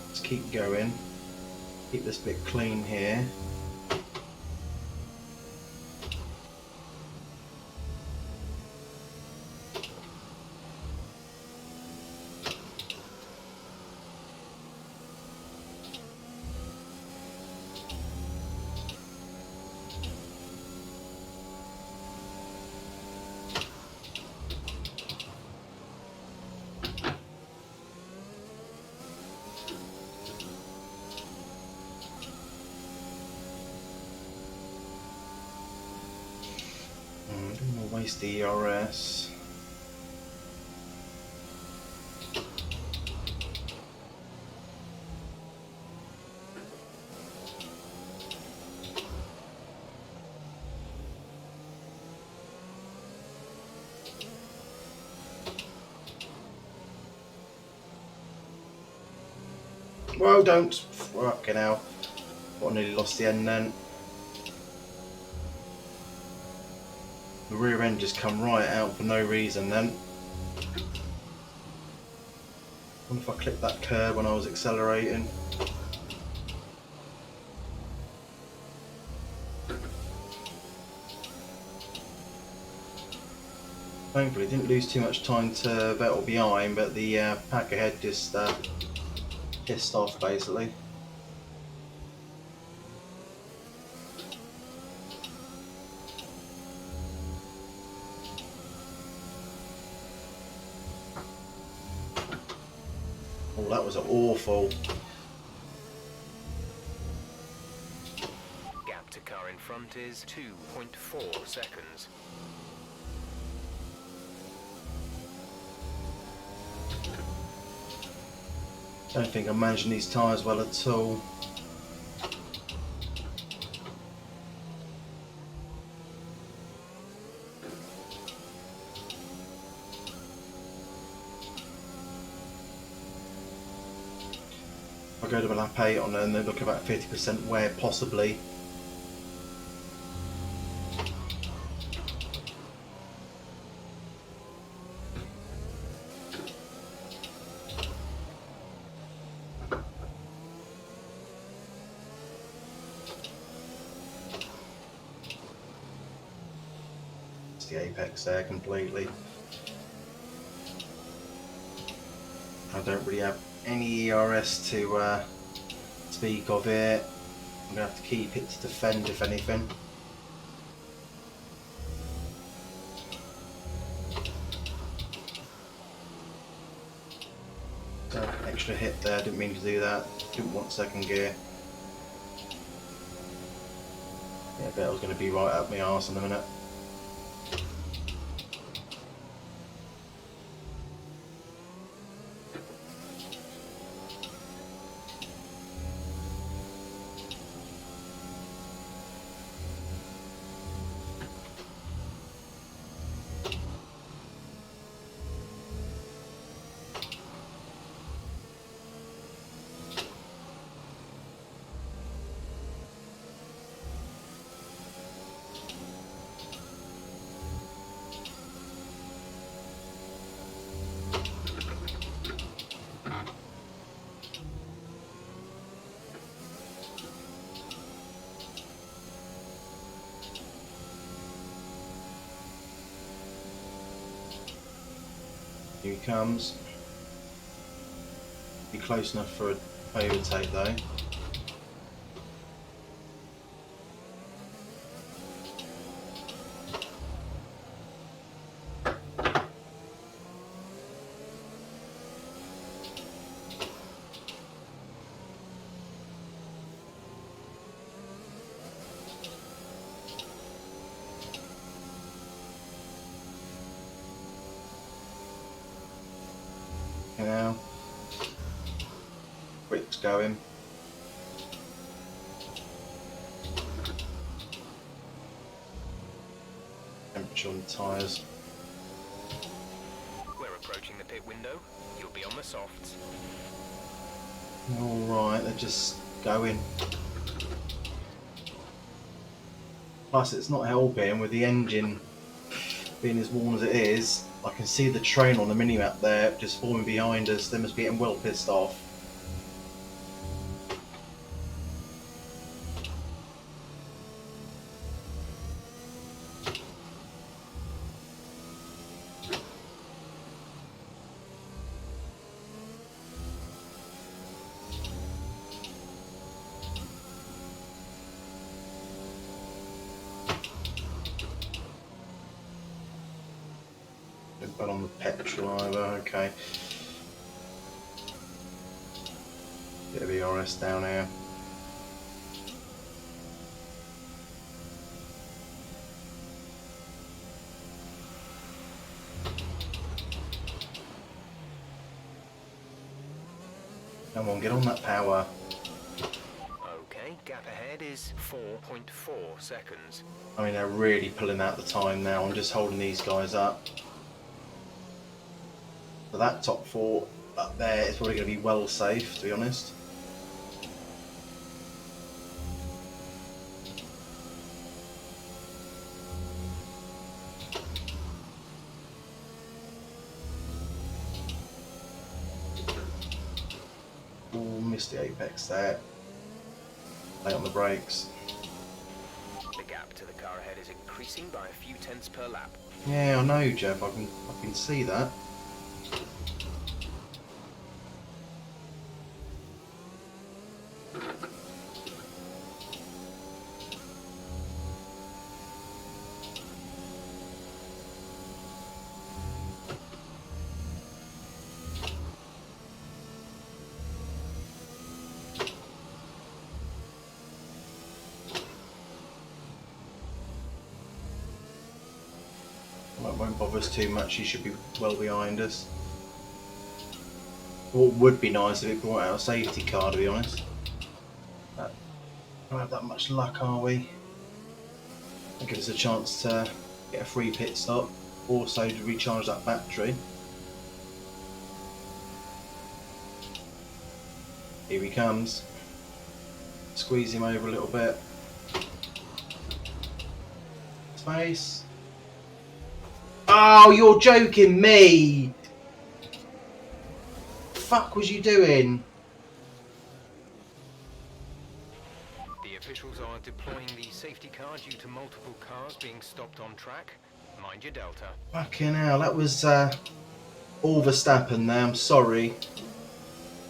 let's keep going. Keep this bit clean here. Don't want to waste the ERS. Well, don't. Fucking hell. I nearly lost the end then. The rear end just come right out for no reason then. I wonder if I clipped that curb when I was accelerating. Thankfully didn't lose too much time to Vettel behind, but the pack ahead just pissed off basically. Oh, that was awful. Gap to car in front is 2.4 seconds. Don't think I'm managing these tyres well at all. If I go to a lap 8 on them, they look about 50% wear possibly. The apex there completely. I don't really have any ERS to speak of it. I'm going to have to keep it to defend if anything. So, extra hit there, didn't mean to do that. Didn't want second gear. Yeah, I bet I was going to be right up my arse in a minute. Here he comes. Be close enough for an overtake though. Now, quick's going. Temperature on the tyres. We're approaching the pit window. You'll be on the softs. Alright, they're just going. Plus it's not helping with the engine being as warm as it is. I can see the train on the minimap there just forming behind us. They must be getting well pissed off. But on the petrol either, okay. Bit of ERS down here. Come on, get on that power. Okay, gap ahead is 4.4 seconds. I mean, they're really pulling out the time now. I'm just holding these guys up. So that top 4 up there is probably going to be well safe, to be honest. Oh, missed the apex there. Lay on the brakes. The gap to the car ahead is increasing by a few tenths per lap. Yeah, I know, Jeff. I can see that. That won't bother us too much. He should be well behind us. What would be nice if it brought out a safety car, to be honest. But we don't have that much luck, are we? That gives us a chance to get a free pit stop, also to recharge that battery. Here he comes. Squeeze him over a little bit. Space. Oh, you're joking me! The fuck was you doing? The officials are deploying the safety car due to multiple cars being stopped on track. Mind your delta. Fucking hell, that was all Verstappen there, I'm sorry.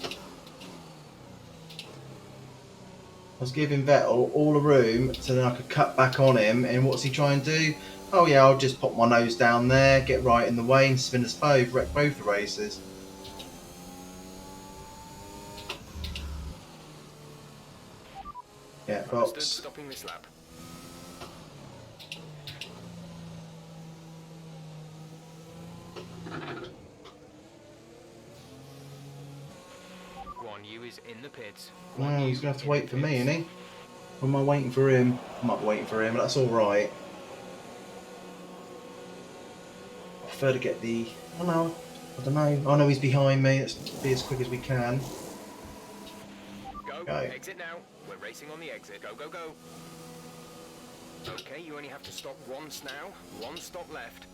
I was giving Vettel all the room so then I could cut back on him, and what's he trying to do? Oh yeah, I'll just pop my nose down there, get right in the way and spin us both, wreck both the races. Yeah, Understood, box. stopping this lap. Guan Yu is in the pits. Well, he's going to have to wait for me, isn't he? Or am I waiting for him? I might be waiting for him, but that's alright. I prefer to get the... Oh no, I don't know. I know he's behind me. Let's be as quick as we can. Go, Go. exit now. We're racing on the exit. Go, go, go. Okay, you only have to stop once now. One stop left.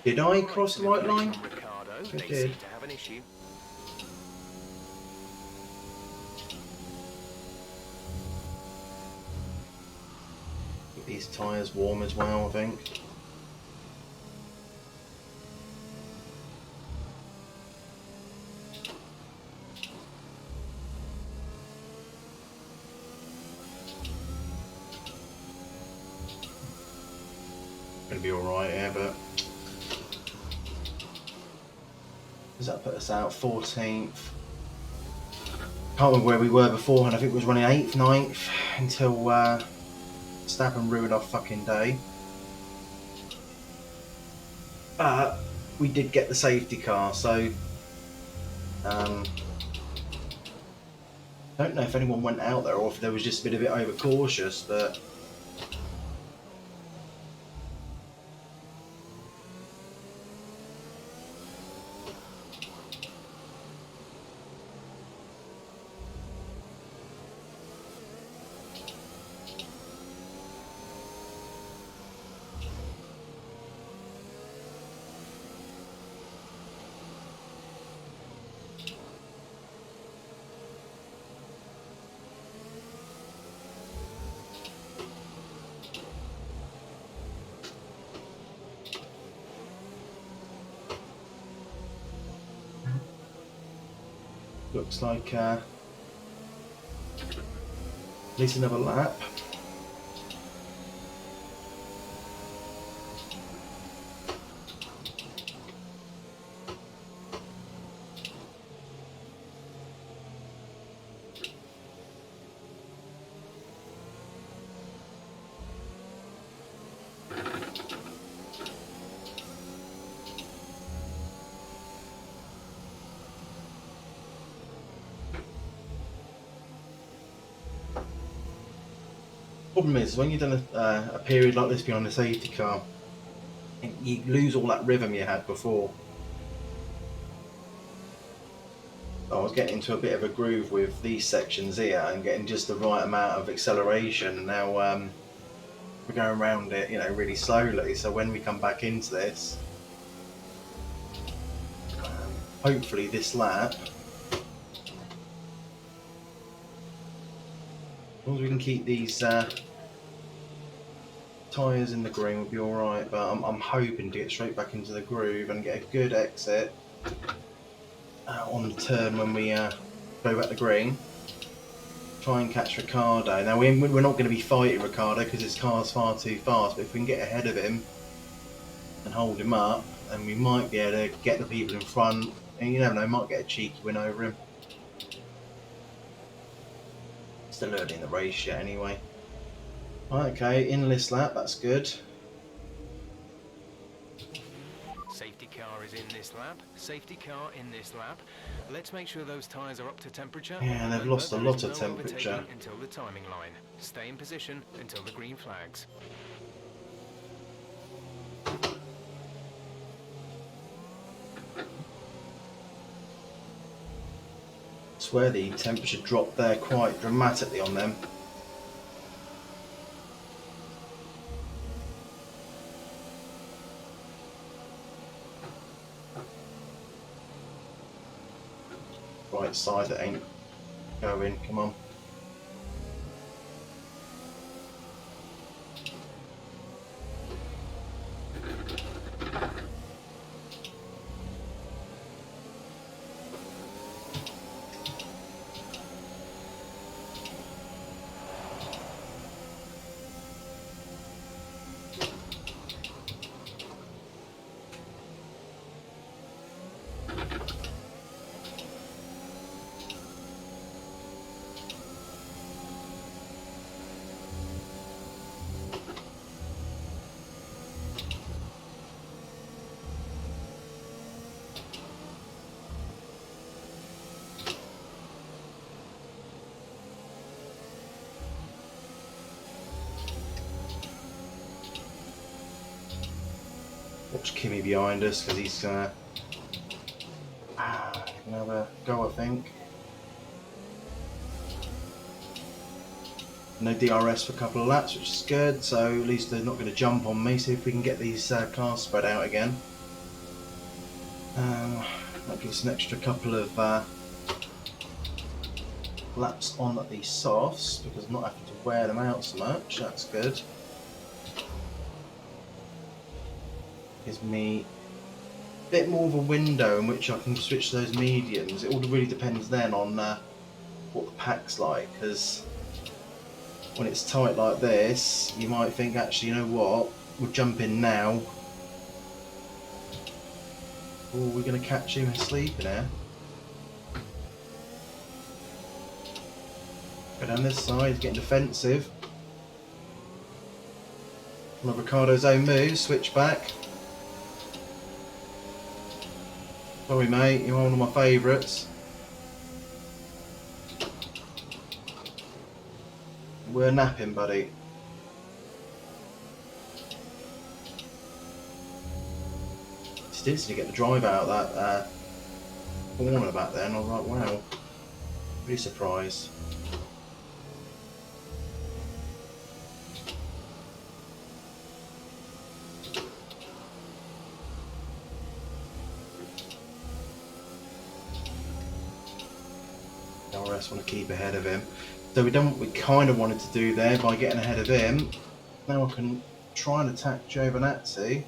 Did I cross the right line? Ricardo, I they did. seem to have an issue. Get these tyres warm as well, I think. Gonna be alright here, but does that put us out 14th? Can't remember where we were beforehand. I think it was running 8th, 9th until Stappen ruined our fucking day. But we did get the safety car, so don't know if anyone went out there or if there was just a bit overcautious, but looks like at least another lap. Problem is, when you've done a period like this behind a safety car, you lose all that rhythm you had before. I was getting into a bit of a groove with these sections here and getting just the right amount of acceleration. Now we're going around it, you know, really slowly. So when we come back into this, hopefully this lap, as long as we can keep these tyres in the green, we'll be all right. But I'm hoping to get straight back into the groove and get a good exit on the turn when we go back to green. Try and catch Ricardo. Now we're not going to be fighting Ricardo because his car's far too fast. But if we can get ahead of him and hold him up, then we might be able to get the people in front. And you never know, might get a cheeky win over him. Still early in the race yet, anyway. Okay, in this lap, that's good. Safety car is in this lap. Safety car in this lap. Let's make sure those tyres are up to temperature. Yeah, they've lost a There lot is of no temperature. overtaking until the timing line. Stay in position until the green flags. I swear the temperature dropped there quite dramatically on them. Right side that ain't going, come on. Watch Kimmy behind us because he's gonna have a go, I think. No DRS for a couple of laps, which is good, so at least they're not going to jump on me. See if we can get these cars spread out again. That gives us an extra couple of laps on the softs because I'm not having to wear them out so much. That's good. Gives me a bit more of a window in which I can switch to those mediums. It all really depends then on what the pack's like, because when it's tight like this, you might think, actually, you know what, we'll jump in now. Oh, we're going to catch him sleeping here. Go down this side, he's getting defensive. One of Ricardo's own moves, switch back. Sorry mate, you're one of my favourites. We're napping, buddy. Still to get the drive out of that corner back there, and I was like, wow, really surprised. DRS want to keep ahead of him. So we done what we kind of wanted to do there by getting ahead of him. Now I can try and attack Giovinazzi.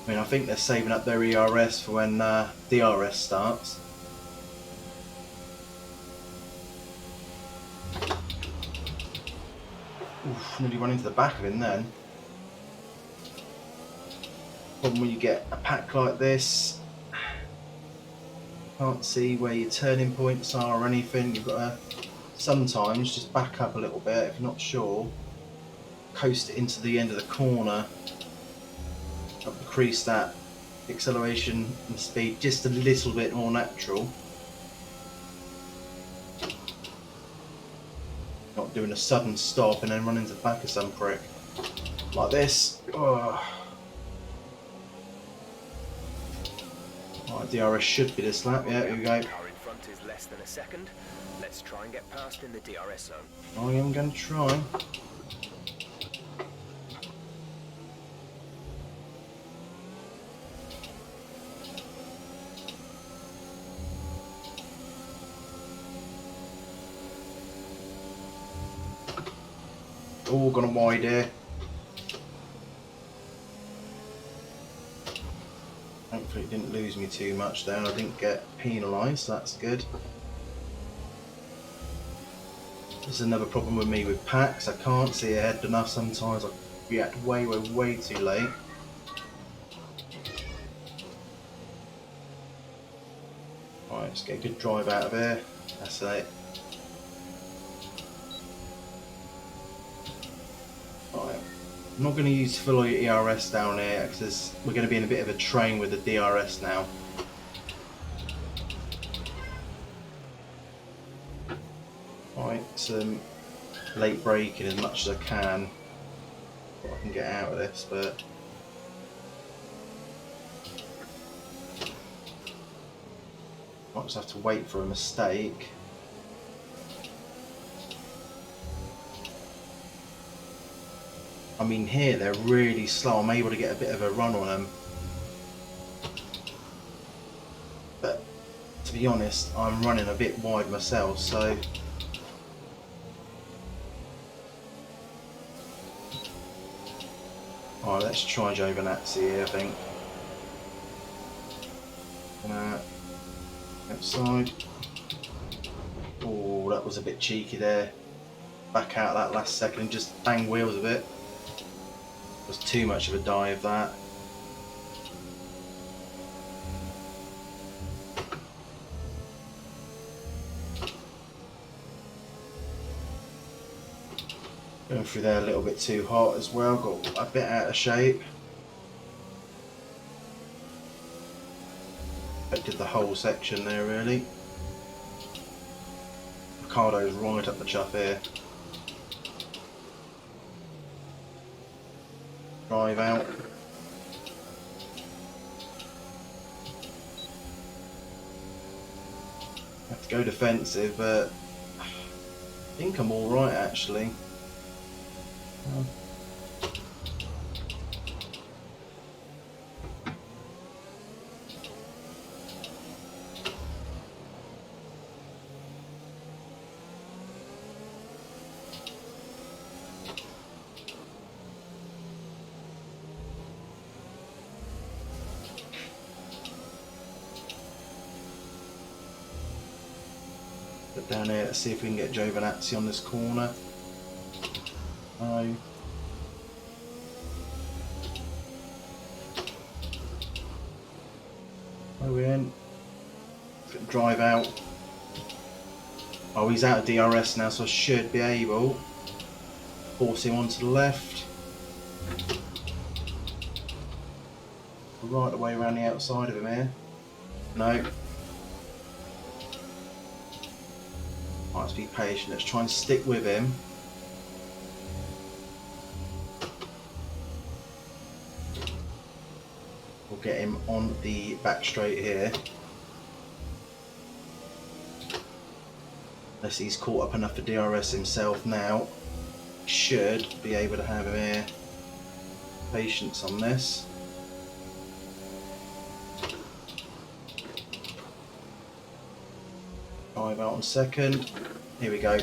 I mean, I think they're saving up their ERS for when DRS starts. Oof, nearly run into the back of him then. Problem when you get a pack like this, can't see where your turning points are or anything. You've got to sometimes just back up a little bit if you're not sure. Coast it into the end of the corner. Increase that acceleration and speed just a little bit more natural. doing a sudden stop and then run into the back of some prick. Like this. Oh. Right, DRS should be this lap. Yeah, here we go. Car in front is less than a second. Let's try and get past in the DRS zone. I am going to try. Oh, gone wide here. Hopefully it didn't lose me too much there. I didn't get penalised, so that's good. This is another problem with me with packs. I can't see ahead enough sometimes. I react way too late. Right, let's get a good drive out of here. That's it. Right. I'm not going to use full ERS down here because we're going to be in a bit of a train with the DRS now. Right, some late braking as much as I can. What I can get out of this, but might just have to wait for a mistake. I mean, here they're really slow. I'm able to get a bit of a run on them, but to be honest, I'm running a bit wide myself, so alright, let's try Giovinazzi here, I think. Outside. Oh, that was a bit cheeky there. Back out that last second and just bang wheels a bit. Was too much of a dive, that. Going through there a little bit too hot as well, got a bit out of shape. Affected the whole section there really. Ricardo's right up the chuff here. Drive out. Have to go defensive, but I think I'm alright actually. Put down here, let's see if we can get Giovinazzi on this corner. No. Oh, we're in. Drive out. Oh, he's out of DRS now, so I should be able to force him onto the left. Right the way around the outside of him here. No. Right, let's be patient. Let's try and stick with him. We'll get him on the back straight here. Unless he's caught up enough for DRS himself now. Should be able to have him here. Patience on this. Drive out on second. Here we go.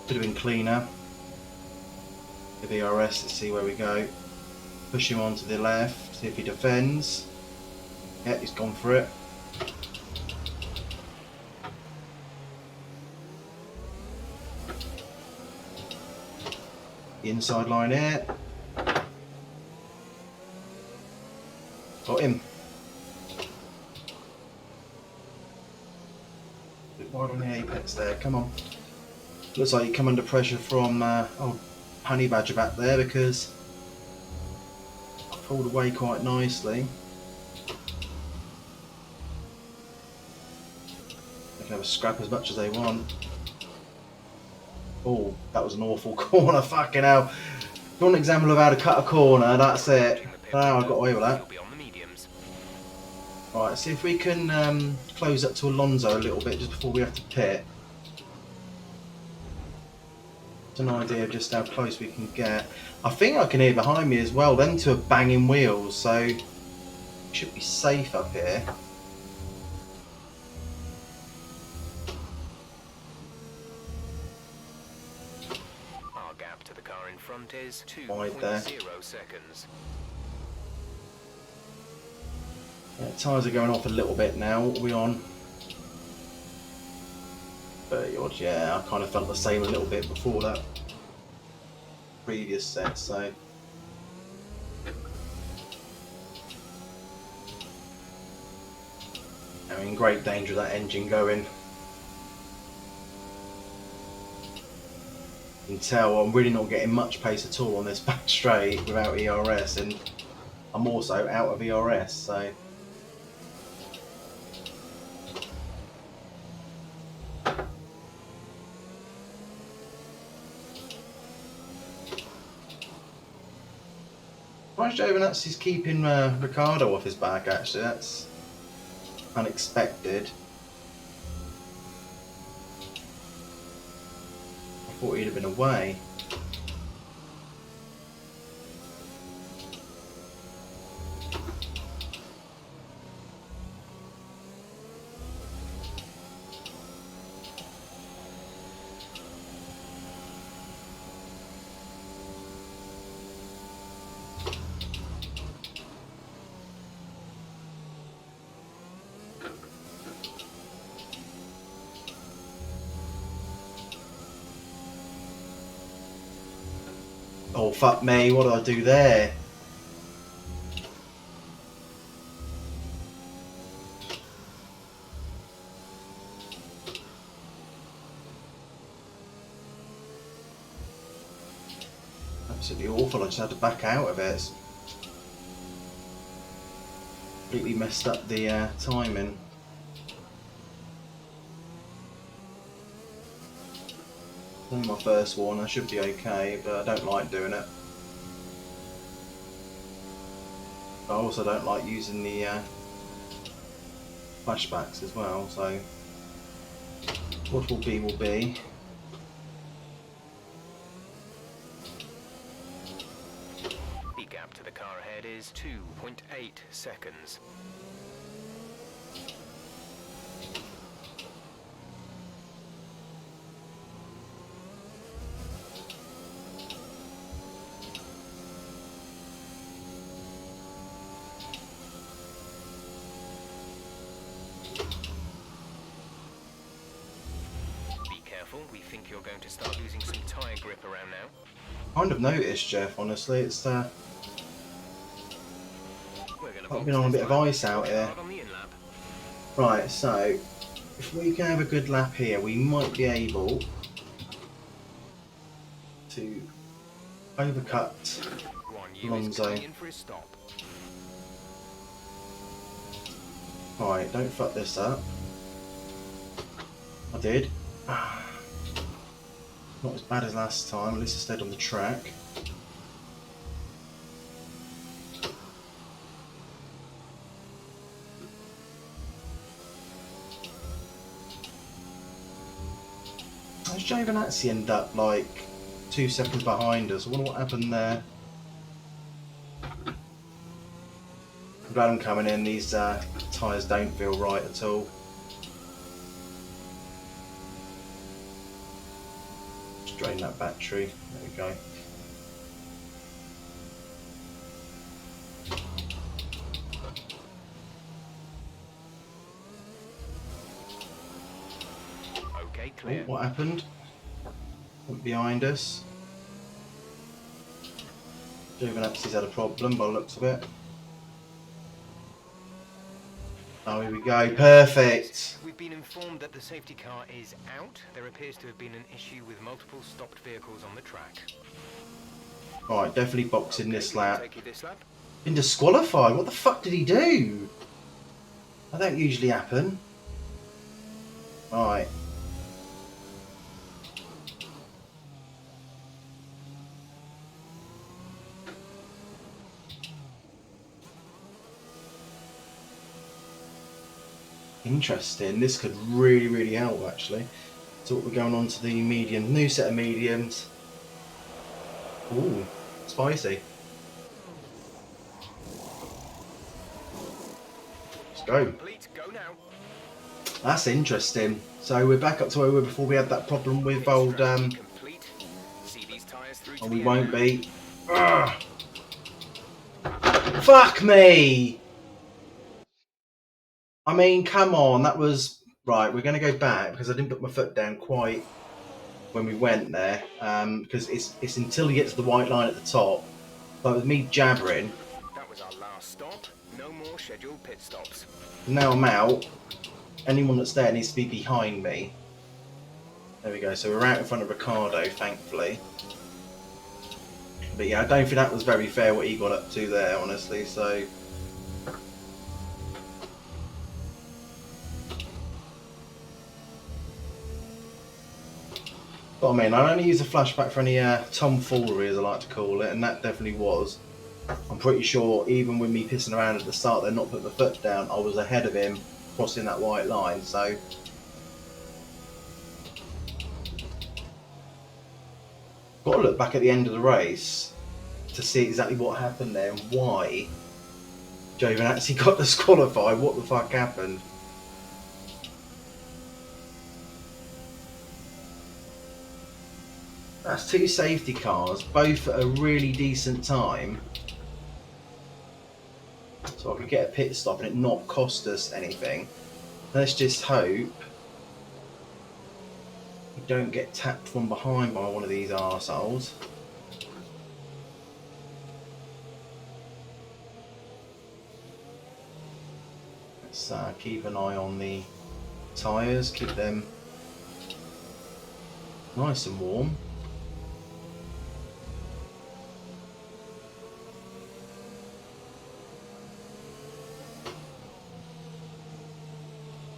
Could have been cleaner. The DRS, let's see where we go. Push him onto the left, see if he defends. Yeah, he's gone for it. The inside line here. Got him. Bit wide on the apex there, come on. Looks like you come under pressure from old Honey Badger back there because I pulled away quite nicely. They can have a scrap as much as they want. Oh, that was an awful corner. Fucking hell. If you want an example of how to cut a corner, that's it. Oh, I got away with that. You'll be on the mediums. Right, see if we can close up to Alonso a little bit just before we have to pit. It's an idea of just how close we can get. I think I can hear behind me as well. Them two are banging wheels, so we should be safe up here. Our gap to the car in front is Wide there. 2.0 seconds. Yeah, tyres are going off a little bit now. What are we on? 30 odd, yeah. I kind of felt the same a little bit before that previous set, so. I'm in great danger of that engine going. You can tell I'm really not getting much pace at all on this back straight without ERS, and I'm also out of ERS, so. Giovinazzi's keeping Ricciardo off his back, actually. That's unexpected. I thought he'd have been away. Oh, fuck me, what did I do there? Absolutely awful, I just had to back out of it. It's completely messed up the timing. Only my first one, I should be okay, but I don't like doing it. I also don't like using the flashbacks as well, so what will be will be. The gap to the car ahead is 2.8 seconds. We think you're going to start losing some tyre grip around now. Kind of noticed, Jeff, honestly. It's I've been on a bit of ice out here. Right, so if we can have a good lap here, we might be able to overcut Alonso. Right, don't fuck this up. I did. Not as bad as last time, at least I stayed on the track. How's Giovinazzi end up like 2 seconds behind us? I wonder what happened there. I'm glad I'm coming in, these tyres don't feel right at all. Drain that battery. There we go. Okay, clear. Oh, what happened? Went behind us. Giovinazzi's had a problem by the looks of it. Oh, here we go. Perfect. We've been informed that the safety car is out. There appears to have been an issue with multiple stopped vehicles on the track. Right, definitely boxing this lap. Take you this lap. Been disqualified. What the fuck did he do? That don't usually happen. Right. Interesting. This could really, really help actually. So we're going on to the medium, new set of mediums. Ooh, spicy. Let's go. Complete. Go now. That's interesting. So we're back up to where we were before we had that problem with Pit old strategy complete. See these tires through to and the we end won't now. be. Ugh. Fuck me! I mean, come on, that was right. We're going to go back because I didn't put my foot down quite when we went there. Because it's until you get to the white line at the top. So with me jabbering, That was our last stop. No more scheduled pit stops. now I'm out. Anyone that's there needs to be behind me. There we go. So we're out in front of Ricardo, thankfully. But yeah, I don't think that was very fair what he got up to there, honestly. So. But I mean, I only use a flashback for any tomfoolery, as I like to call it, and that definitely was. I'm pretty sure, even with me pissing around at the start, they're not putting the foot down. I was ahead of him, crossing that white line. So, got to look back at the end of the race to see exactly what happened there and why Jovan actually got disqualified. What the fuck happened? That's two safety cars, both at a really decent time. So I could get a pit stop and it not cost us anything. Let's just hope we don't get tapped from behind by one of these arseholes. Let's keep an eye on the tyres, keep them nice and warm.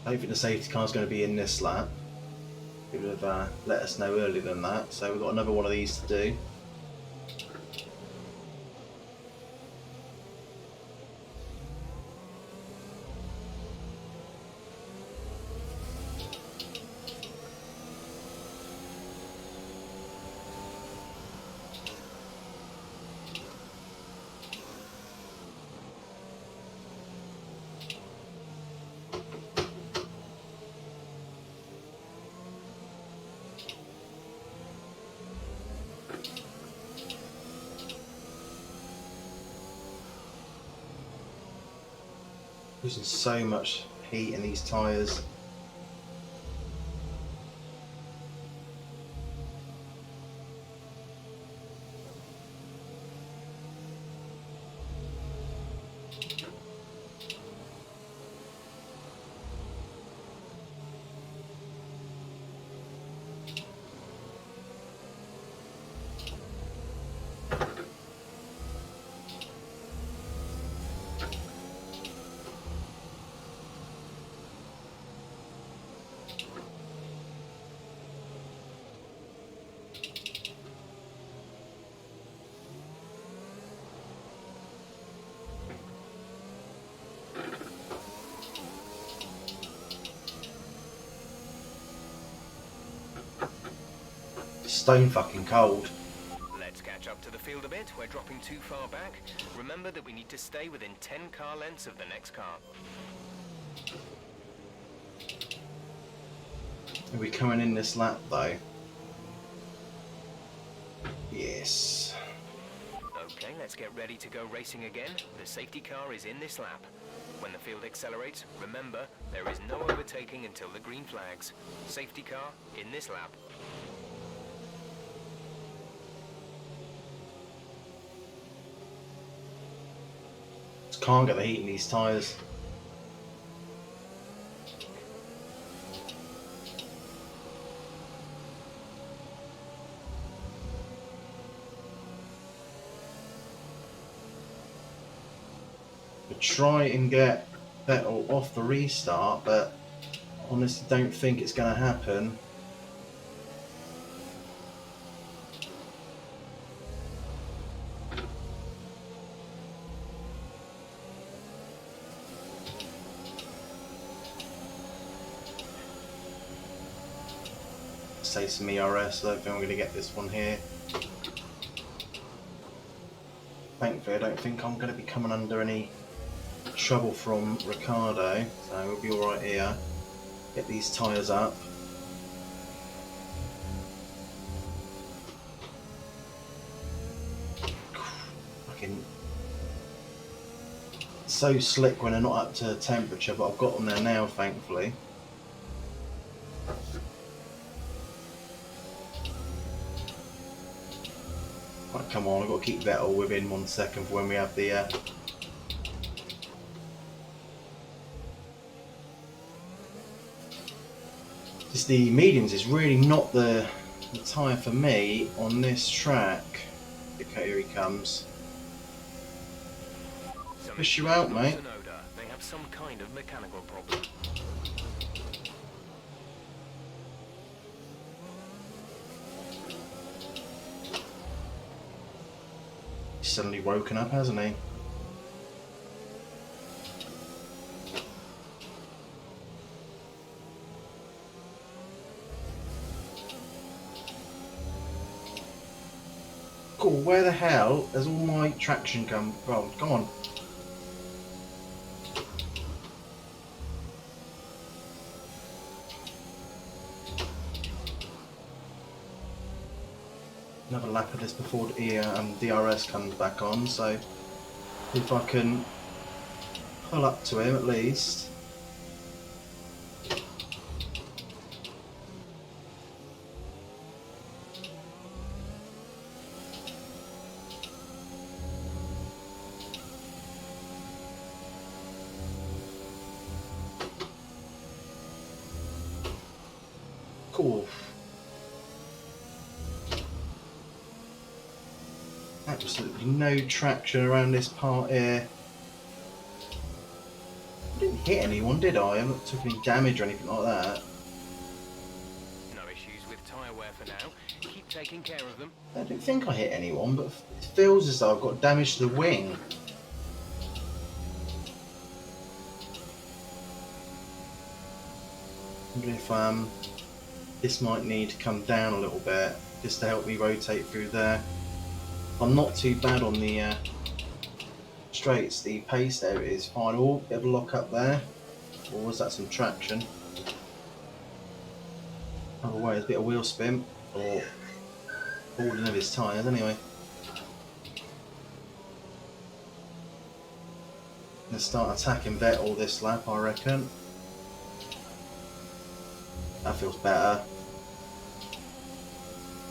I don't think the safety car is going to be in this lap. It would have let us know earlier than that, so we've got another one of these to do. Losing so much heat in these tyres. Stone fucking cold. Let's catch up to the field a bit. We're dropping too far back. Remember that we need to stay within 10 car lengths of the next car. Are we coming in this lap though? Yes. Okay, let's get ready to go racing again. The safety car is in this lap. When the field accelerates, remember, there is no overtaking until the green flags. Safety car in this lap. Just can't get the heat in these tyres. Try and get Vettel off the restart, but honestly don't think it's going to happen. say some ERS. I don't think I'm going to get this one here. Thankfully, I don't think I'm going to be coming under any trouble from Ricardo, so we'll be alright here. Get these tyres up. Fucking so slick when they're not up to temperature, but I've got them there now, thankfully. Right, come on, I've got to keep Vettel within 1 second for when we have the just the mediums is really not the tyre for me on this track. Okay, here he comes. Push you out, mate. They have some kind of mechanical problem. He's suddenly woken up, hasn't he? Cool, where the hell has all my traction come from? Come on. Another lap of this before the DRS comes back on, so if I can pull up to him at least. Cool. Absolutely no traction around this part here. I didn't hit anyone, did I? I haven't took any damage or anything like that. No issues with tyre wear for now. Keep taking care of them. I don't think I hit anyone, but it feels as though I've got damage to the wing. I wonder if this might need to come down a little bit just to help me rotate through there. I'm not too bad on the straights. The pace there is fine. Oh, bit of a lock up there. Or was that some traction? Other way, a bit of wheel spin or holding of his tyres anyway. Gonna start attacking Vettel this lap, I reckon. That feels better.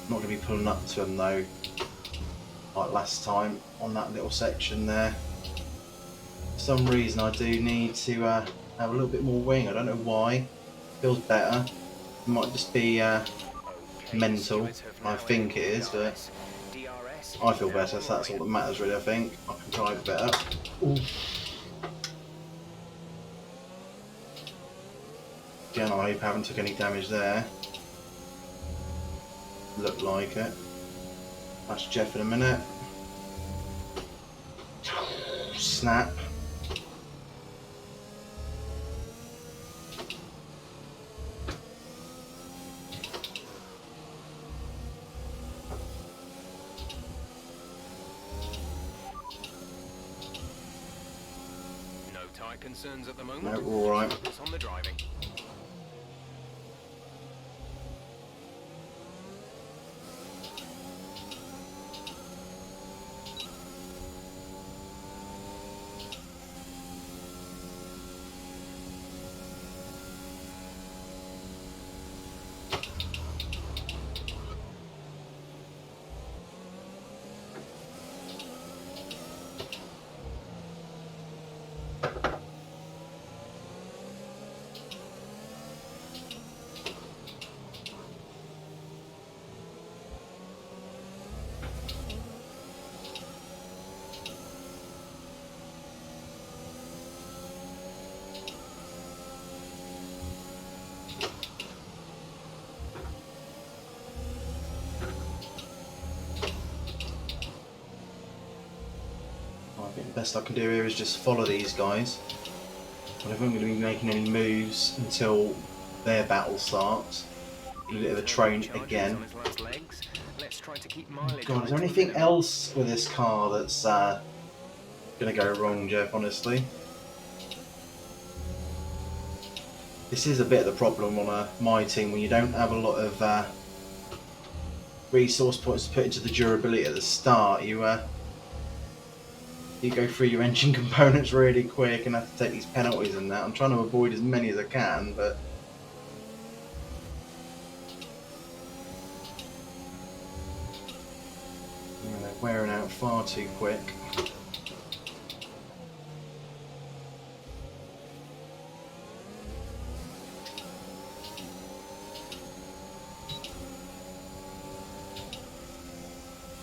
Not going to be pulling up to him though, like last time on that little section there. For some reason I do need to have a little bit more wing. I don't know why. Feels better. It might just be mental. I think it is, but I feel better, so that's all that matters really. I think I can drive better. Ooh. Again, I hope I haven't took any damage there. Look like it. That's Jeff in a minute. Snap. No tyre concerns at the moment. No, we're all right. Focus on the driving. I think the best I can do here is just follow these guys. But I think I'm going to be making any moves until their battle starts. a bit of a train Charges again. on its last legs. Let's try to keep mileage God, on is it there to a anything minimum. else with this car that's going to go wrong, Jeff, honestly? This is a bit of the problem on my team when you don't have a lot of resource points to put into the durability at the start. You go through your engine components really quick and have to take these penalties and that. I'm trying to avoid as many as I can, but they're wearing out far too quick.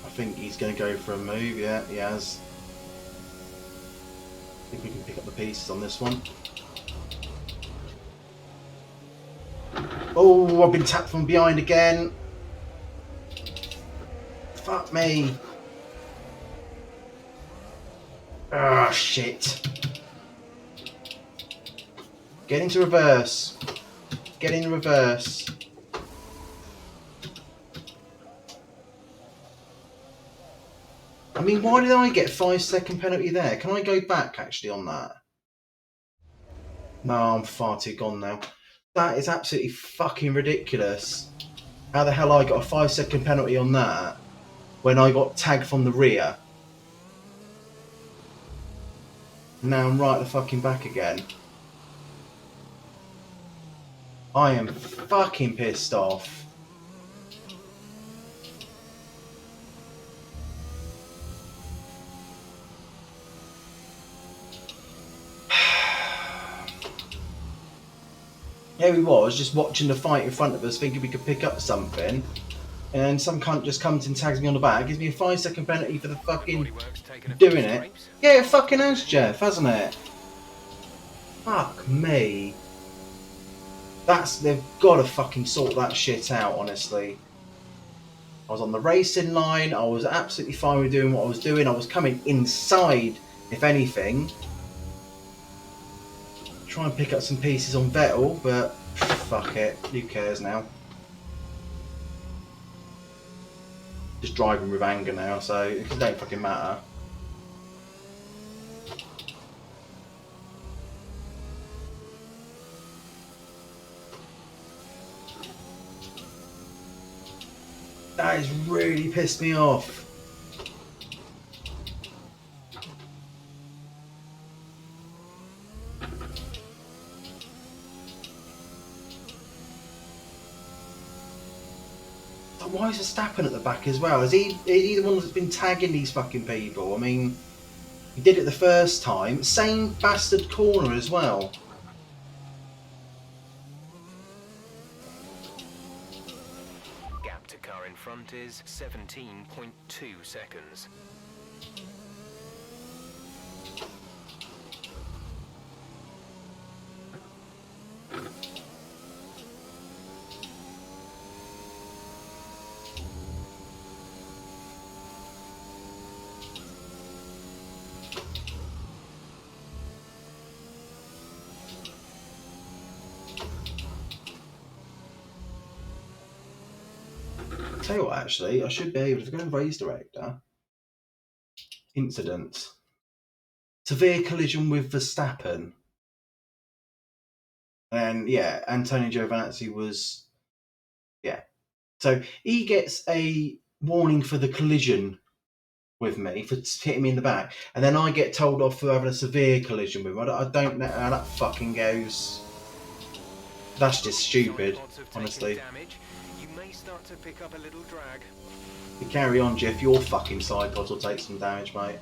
I think he's going to go for a move. Yeah, he has. I think we can pick up the pieces on this one. Oh, I've been tapped from behind again. Fuck me. Ah, shit. Get into reverse. Get in reverse. I mean, why did I get 5-second penalty there? Can I go back actually on that? No, I'm far too gone now. That is absolutely fucking ridiculous. How the hell I got a 5-second penalty on that when I got tagged from the rear? Now I'm right at the fucking back again. I am fucking pissed off. Here he was, just watching the fight in front of us, thinking we could pick up something. And some cunt just comes and tags me on the back, gives me a 5-second penalty for the fucking doing it. Yeah, it fucking has, Jeff, hasn't it? Fuck me. They've got to fucking sort that shit out, honestly. I was on the racing line, I was absolutely fine with doing what I was doing, I was coming inside, if anything. Try and pick up some pieces on Vettel, but fuck it, who cares now? Just driving with anger now, so it don't fucking matter. That has really pissed me off. Why is Verstappen at the back as well? Is he the one that's been tagging these fucking people? I mean, he did it the first time. Same bastard corner as well. Gap to car in front is 17.2 seconds. Tell you what, actually, I should be able to go and race director. Incident. Severe collision with Verstappen. And yeah, Antonio Giovinazzi was, yeah. So he gets a warning for the collision with me, for hitting me in the back. And then I get told off for having a severe collision with him. I don't know how that fucking goes. That's just stupid, honestly. You may start to pick up a little drag. You carry on, Jeff, your fucking side pods will take some damage, mate.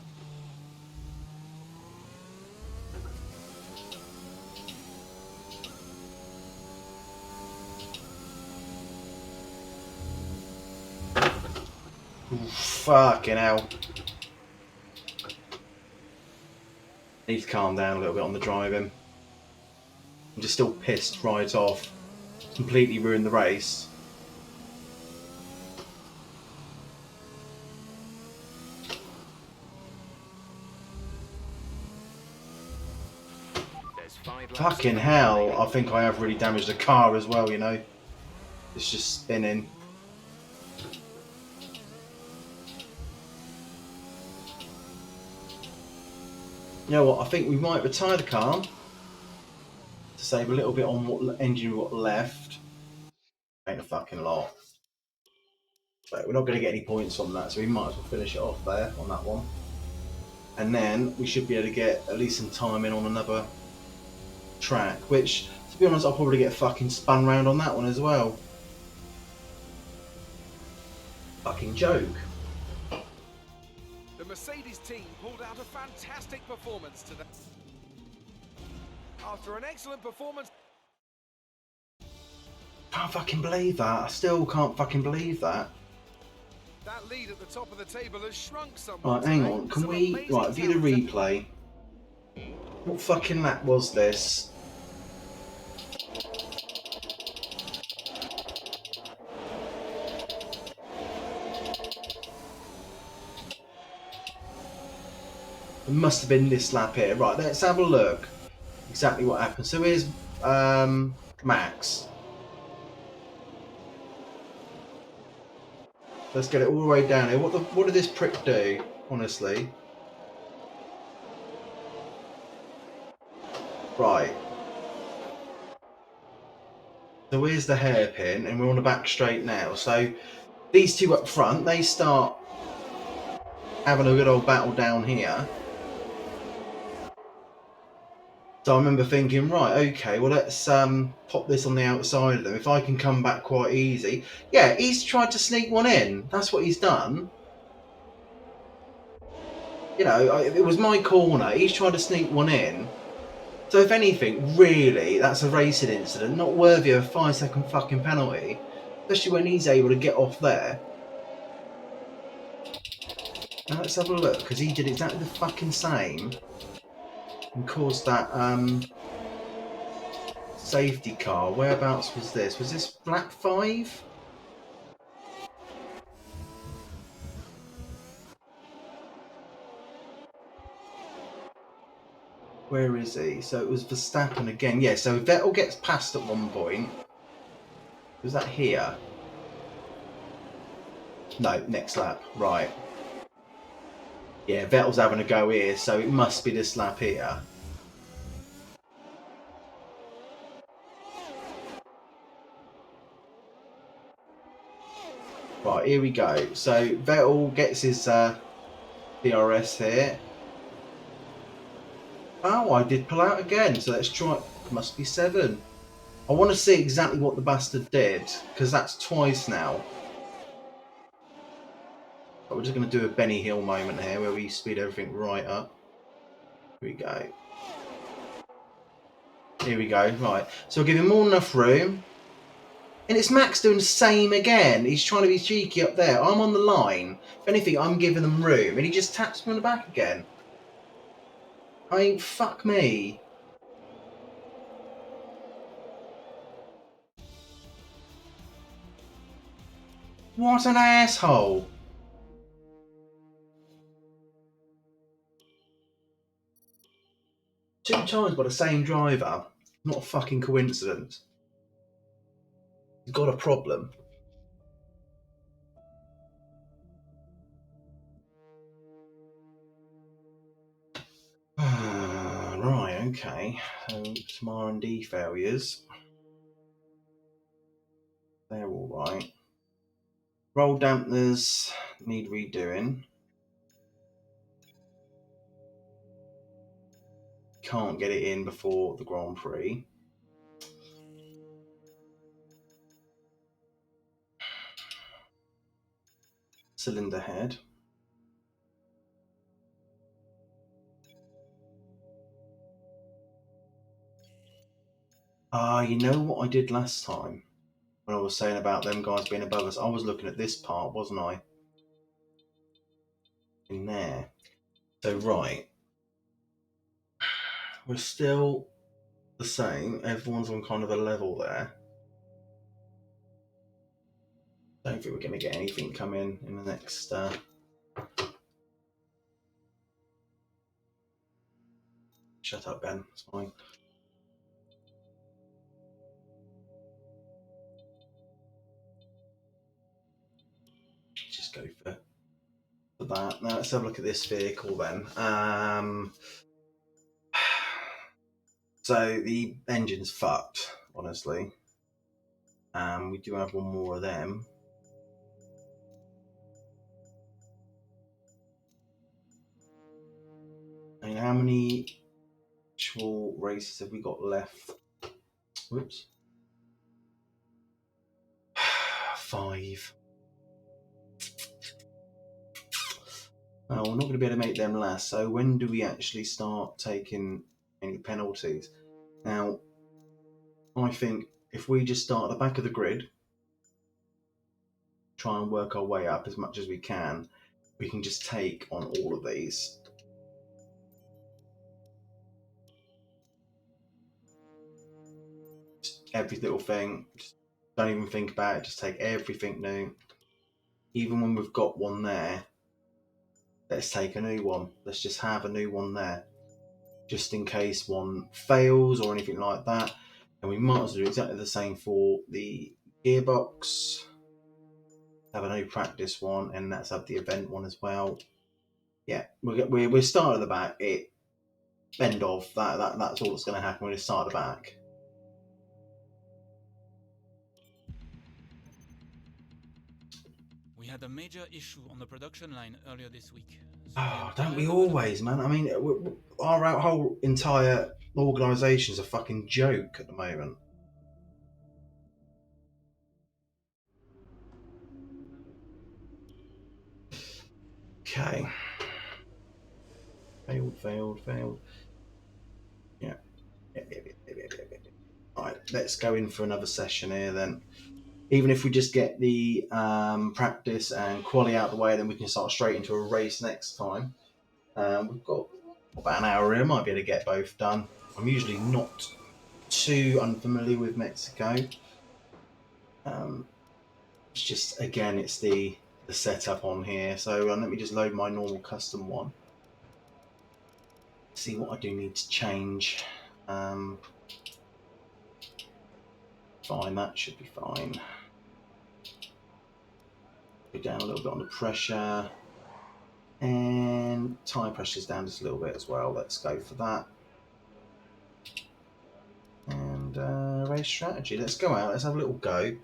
Ooh, fucking hell. Need to calm down a little bit on the driving. I'm just still pissed right off. Completely ruined the race. Fucking hell, I think I have really damaged the car as well, you know. It's just spinning. You know what? I think we might retire the car to save a little bit on what engine we've got left. Ain't a fucking lot. But we're not going to get any points on that, so we might as well finish it off there on that one. And then we should be able to get at least some time in on another track, which, to be honest, I'll probably get fucking spun round on that one as well. Fucking joke. The Mercedes team pulled out a fantastic performance today. After an excellent performance... Can't fucking believe that. I still can't fucking believe that. That lead at the top of the table has shrunk somewhat. Right, hang today. on. Can Some we... amazing Right, view the talent. replay. What fucking lap was this? It must have been this lap here. Right, let's have a look. Exactly what happened. So here's Max. Let's get it all the way down here. What did this prick do, honestly? Right. So here's the hairpin, and we're on the back straight now. So these two up front, they start having a good old battle down here. So I remember thinking, right, okay, well let's pop this on the outside of them. If I can come back quite easy. Yeah, he's tried to sneak one in. That's what he's done. You know, it was my corner. He's tried to sneak one in. So if anything, really, that's a racing incident, not worthy of a 5-second fucking penalty. Especially when he's able to get off there. Now let's have a look, because he did exactly the fucking same. And caused that safety car. Whereabouts was this? Was this lap 5? Where is he? So it was Verstappen again. Yeah, so Vettel gets passed at one point. Was that here? No, next lap. Right. Yeah, Vettel's having a go here, so it must be this lap here. Right, here we go. So Vettel gets his DRS here. Oh, I did pull out again, so let's try. Must be 7. I want to see exactly what the bastard did, because that's twice now. But we're just going to do a Benny Hill moment here, where we speed everything right up. Here we go. Here we go, right. So we'll give him more than enough room. And it's Max doing the same again. He's trying to be cheeky up there. I'm on the line. If anything, I'm giving them room. And he just taps me on the back again. I mean, fuck me. What an asshole. 2 times by the same driver. Not a fucking coincidence. He's got a problem. Right, okay. So some R&D failures. They're alright. Roll dampeners need redoing. Can't get it in before the Grand Prix. Cylinder head. You know what I did last time? When I was saying about them guys being above us, I was looking at this part, wasn't I? In there. So, right. We're still the same. Everyone's on kind of a level there. Don't think we're going to get anything come in the next... Shut up, Ben. It's fine. go for that. Now let's have a look at this vehicle then. So the engine's fucked, honestly. We do have one more of them. I mean, how many actual races have we got left? Whoops. 5. Oh, we're not going to be able to make them last. So when do we actually start taking any penalties? Now, I think if we just start at the back of the grid, try and work our way up as much as we can just take on all of these. Just every little thing. Just don't even think about it. Just take everything new. Even when we've got one there, let's take a new one. Let's just have a new one there, just in case one fails or anything like that. And we might as well do exactly the same for the gearbox. Have a new practice one, and let's have the event one as well. Yeah, we're start at the back. It end of that's all that's going to happen. We're start at the back. We had a major issue on the production line earlier this week. So Oh, the don't we entire always, man? I mean, our whole entire organisation is a fucking joke at the moment. Okay. Failed. Yeah. Alright, let's go in for another session here then. Even if we just get the practice and quali out of the way, then we can start straight into a race next time. We've got about an hour here, might be able to get both done. I'm usually not too unfamiliar with Mexico. It's just, again, it's the setup on here. So let me just load my normal custom one. See what I do need to change. Fine, that should be fine. Go down a little bit on the pressure. And tyre pressure's down just a little bit as well. Let's go for that. And race strategy. Let's go out. Let's have a little go.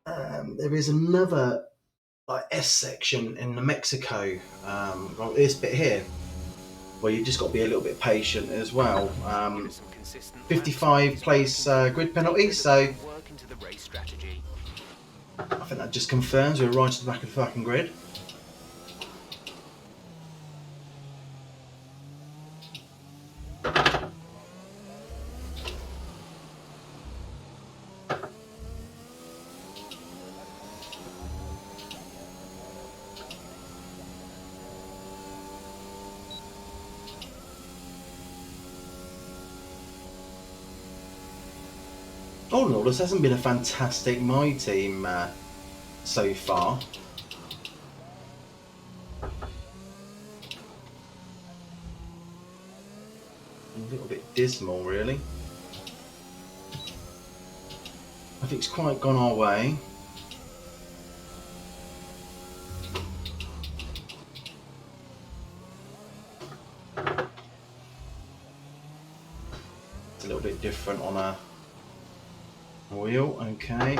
There is another S section in the Mexico, this bit here, where you've just got to be a little bit patient as well. 55 place grid penalty, so I think that just confirms we're right at the back of the fucking grid. All in all, this hasn't been a fantastic my team so far. A little bit dismal, really. I think it's quite gone our way. It's a little bit different on a wheel, okay.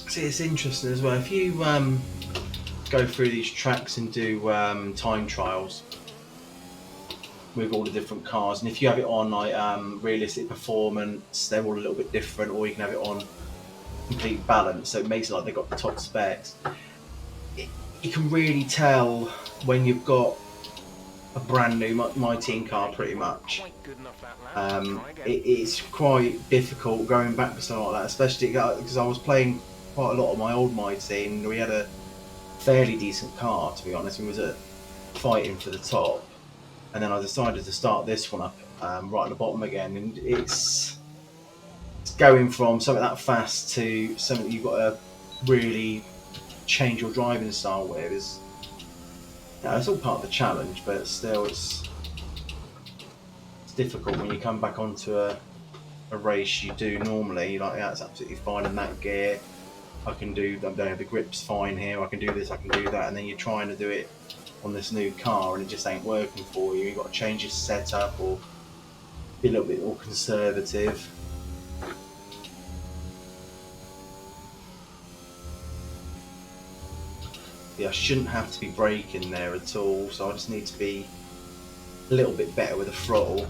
See, it's interesting as well. If you go through these tracks and do time trials with all the different cars, and if you have it on like realistic performance, they're all a little bit different, or you can have it on complete balance, so it makes it like they've got the top specs. You can really tell when you've got a brand new my team car, pretty much. It's quite difficult going back to something like that, especially because I was playing quite a lot of my old my team, and we had a fairly decent car, to be honest. We was fighting for the top, and then I decided to start this one up right at the bottom again, and going from something that fast to something you've got to really change your driving style with is, it's all part of the challenge, but still it's difficult when you come back onto a race you do normally. Like, yeah, it's absolutely fine in that gear. I don't have the grip's fine here. I can do this, I can do that, and then you're trying to do it on this new car and it just ain't working for you. You've got to change your setup or be a little bit more conservative. Yeah, I shouldn't have to be braking there at all, so I just need to be a little bit better with the throttle.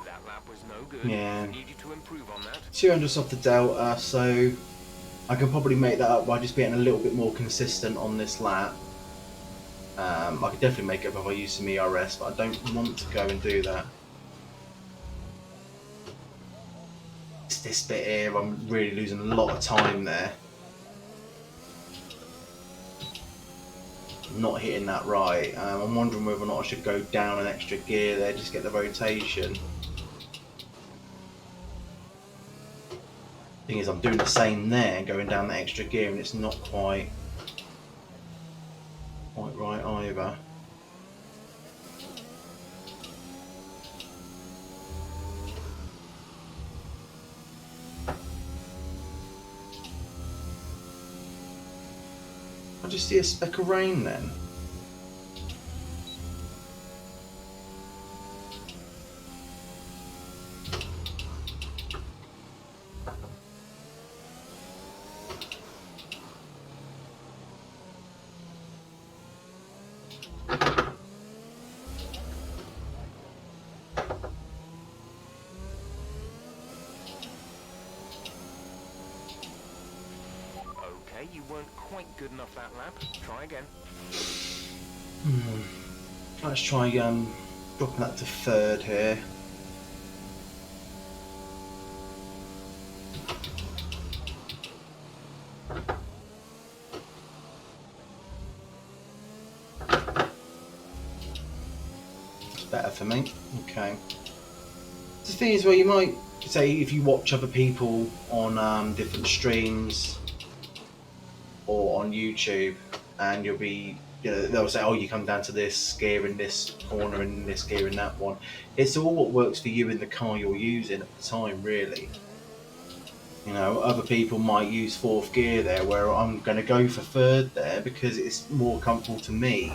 That lap was no good. Yeah. We need you to improve on that. 200 off the delta, so I can probably make that up by just being a little bit more consistent on this lap. I could definitely make it up if I use some ERS, but I don't want to go and do that. It's this bit here, I'm really losing a lot of time there. Not hitting that right. I'm wondering whether or not I should go down an extra gear there, just get the rotation. Thing is, I'm doing the same there, going down the extra gear, and it's not quite right either. I just see a speck of rain then. Okay, you weren't quite good enough that lap. Try again. Let's try dropping that to third here. It's better for me. Okay. The thing is, well, you might say if you watch other people on different streams or on YouTube, and you'll be, they'll say, oh, you come down to this gear in this corner and this gear in that one. It's all what works for you in the car you're using at the time, really. Other people might use fourth gear there, where I'm going to go for third there because it's more comfortable to me.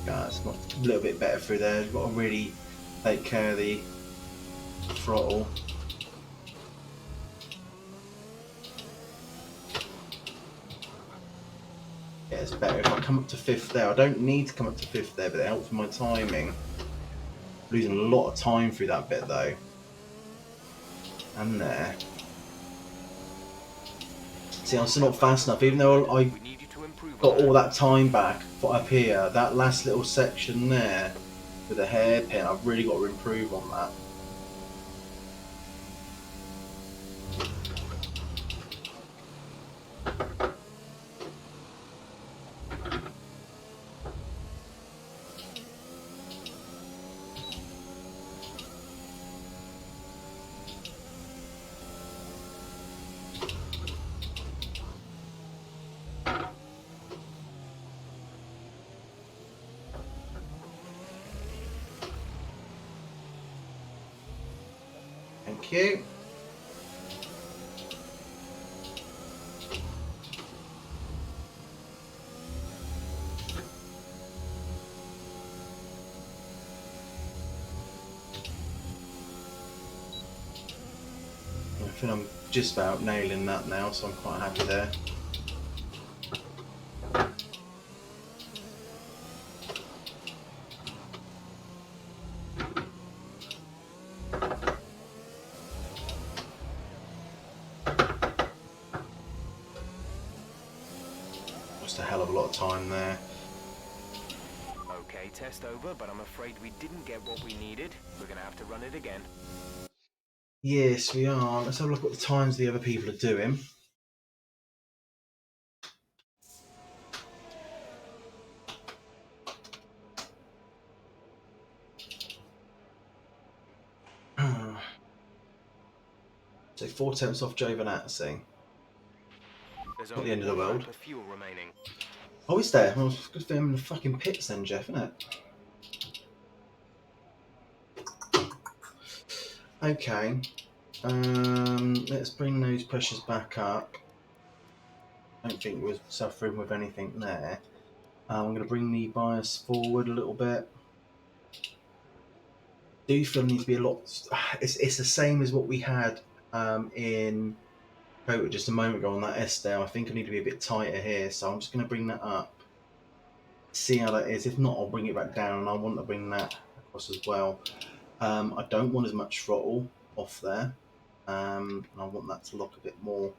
It's not a little bit better through there. You've got to really take care of the throttle. Yeah, it's better if I come up to fifth there. I don't need to come up to fifth there, but it helps with my timing. Losing a lot of time through that bit though. And there. See, I'm still not fast enough, even though I We need you to improve got on all that time back for up here. That last little section there with a hairpin, I've really got to improve on that. Thank you. I think I'm just about nailing that now, so I'm quite happy there. Lost a hell of a lot of time there. Okay, test over, but I'm afraid we didn't get what we needed. We're gonna have to run it again. Yes, we are. Let's have a look at the times the other people are doing. So 4 tenths off Giovinazzi. There's Not only the end of the one world. lap of fuel remaining. Oh, it's there. Well, it's good for him in the fucking pits then, Jeff, isn't it? Okay. Let's bring those pressures back up. I don't think we're suffering with anything there. I'm going to bring the bias forward a little bit. Do feel needs to be a lot. It's the same as what we had in COTA just a moment ago on that S there. I think I need to be a bit tighter here, so I'm just going to bring that up. See how that is. If not, I'll bring it back down, and I want to bring that across as well. I don't want as much throttle off there. And I want that to lock a bit more.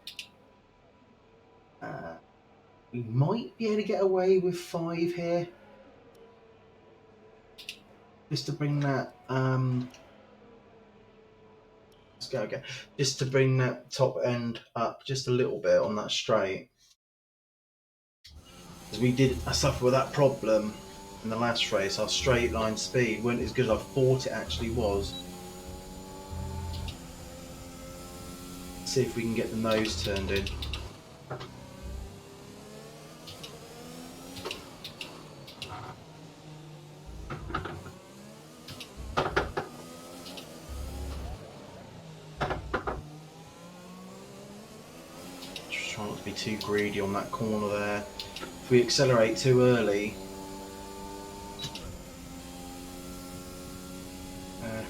We might be able to get away with 5 here. Just to bring that, let's go again. Just to bring that top end up just a little bit on that straight. Because I suffered with that problem in the last race. Our straight line speed weren't as good as I thought it actually was. See if we can get the nose turned in. Just try not to be too greedy on that corner there. If we accelerate too early,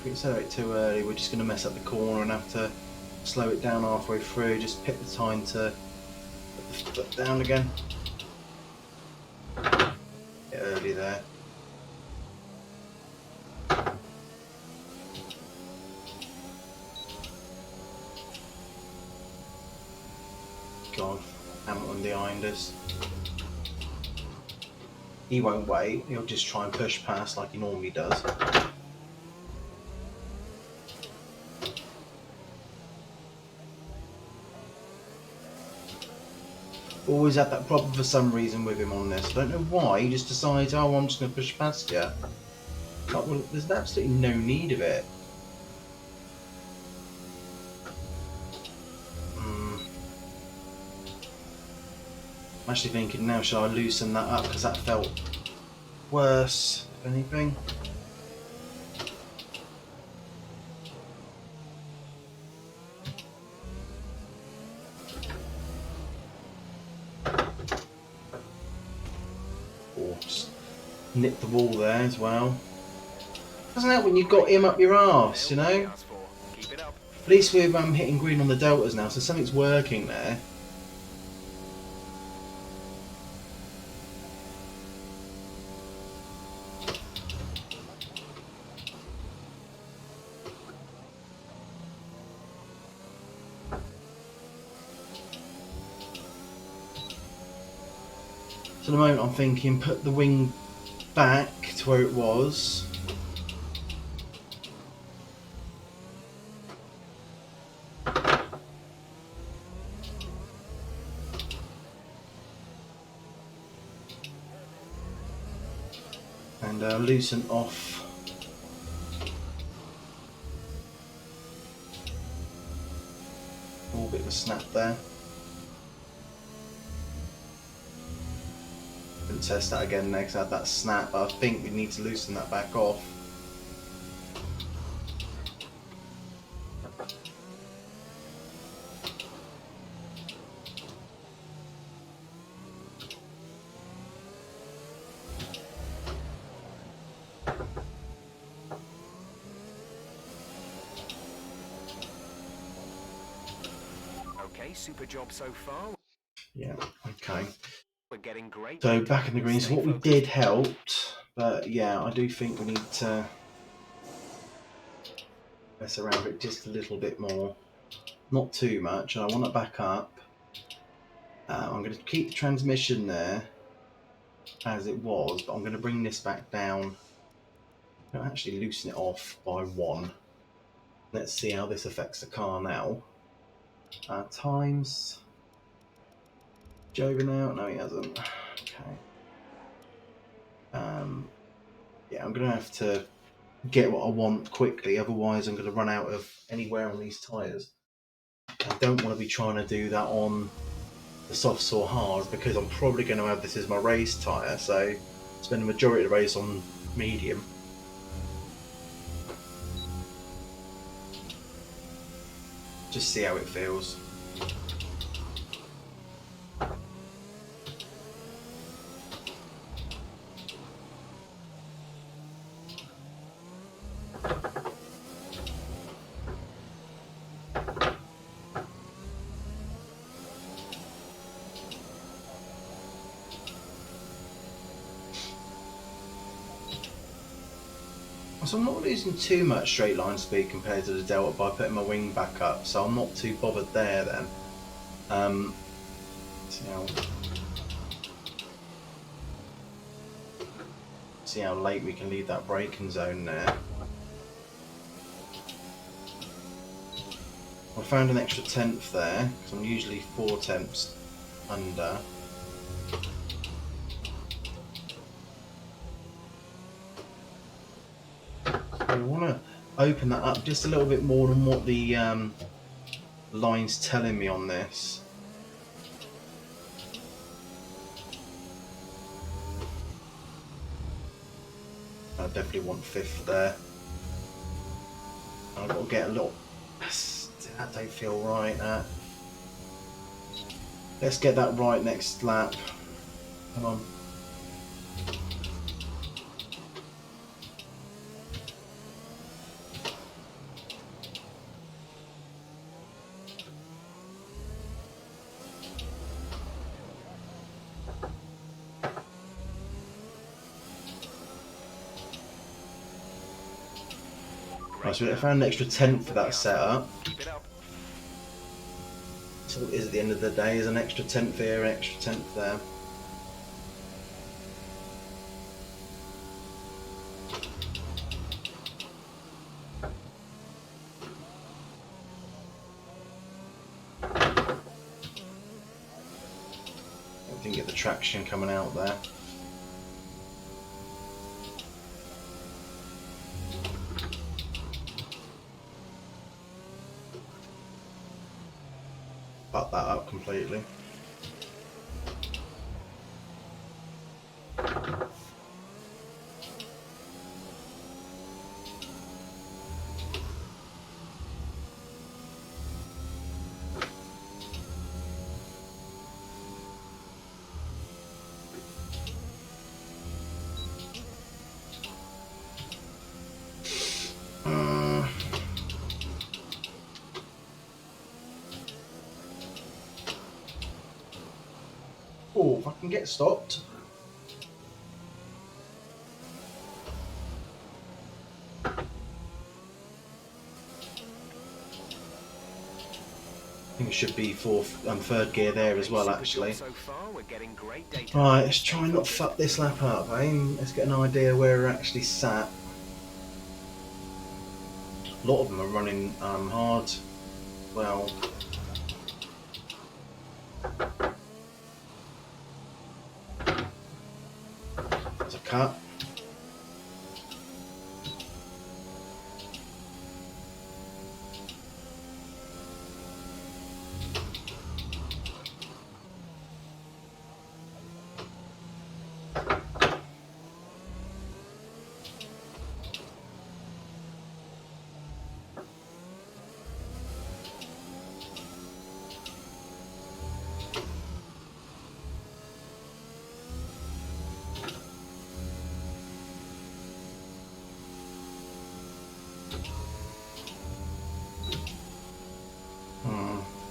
we're just going to mess up the corner and have to slow it down halfway through. Just pick the time to put the foot down again. Get early there. God, Hamilton behind us. He won't wait, he'll just try and push past like he normally does. Always had that problem for some reason with him on this. I don't know why, he just decides, oh, I'm just going to push past you. But, well, there's absolutely no need of it. I'm actually thinking now, shall I loosen that up? Because that felt worse, if anything. Oh, just nip the wall there as well. Doesn't help when you've got him up your arse, you know? At least we're hitting green on the deltas now, so something's working there. So at the moment I'm thinking put the wing back to where it was. And loosen off a little bit of a snap there. Test that again next. I had that snap, but I think we need to loosen that back off. Okay, super job so far. Yeah, okay. We're getting great. So back in the green, so what we did helped, but yeah, I do think we need to mess around with it just a little bit more. Not too much, and I want it back up. I'm going to keep the transmission there. as it was, but I'm going to bring this back down. I'm going to actually loosen it off by 1. Let's see how this affects the car now. Times. Joven out? No, he hasn't. Okay. Yeah, I'm going to have to get what I want quickly, otherwise I'm going to run out of anywhere on these tyres. I don't want to be trying to do that on the softs or hard, because I'm probably going to have this as my race tyre, so spend the majority of the race on medium. Just see how it feels. So I'm not losing too much straight line speed compared to the Delta by putting my wing back up, so I'm not too bothered there then. See how late we can leave that braking zone there. I found an extra 10th there, because I'm usually 4 tenths under. I want to open that up just a little bit more than what the line's telling me on this. I definitely want 5th there. I've got to get a little... That don't feel right, that. Let's get that right next lap. Come on. Right, so I found an extra 10th for that setup. So what it is at the end of the day is an extra 10th here, an extra 10th there. I didn't get the traction coming out there. Butt that up completely. Oh, if I can get stopped. I think it should be 3rd gear there as well, actually. Right, let's try and not fuck this lap up, eh? Let's get an idea where we're actually sat. A lot of them are running hard. Well, there's a cut.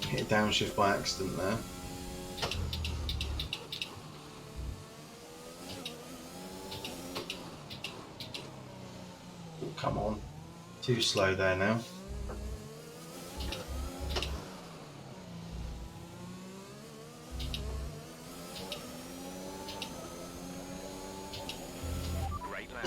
Hit a downshift by accident there. Oh, come on. Too slow there now.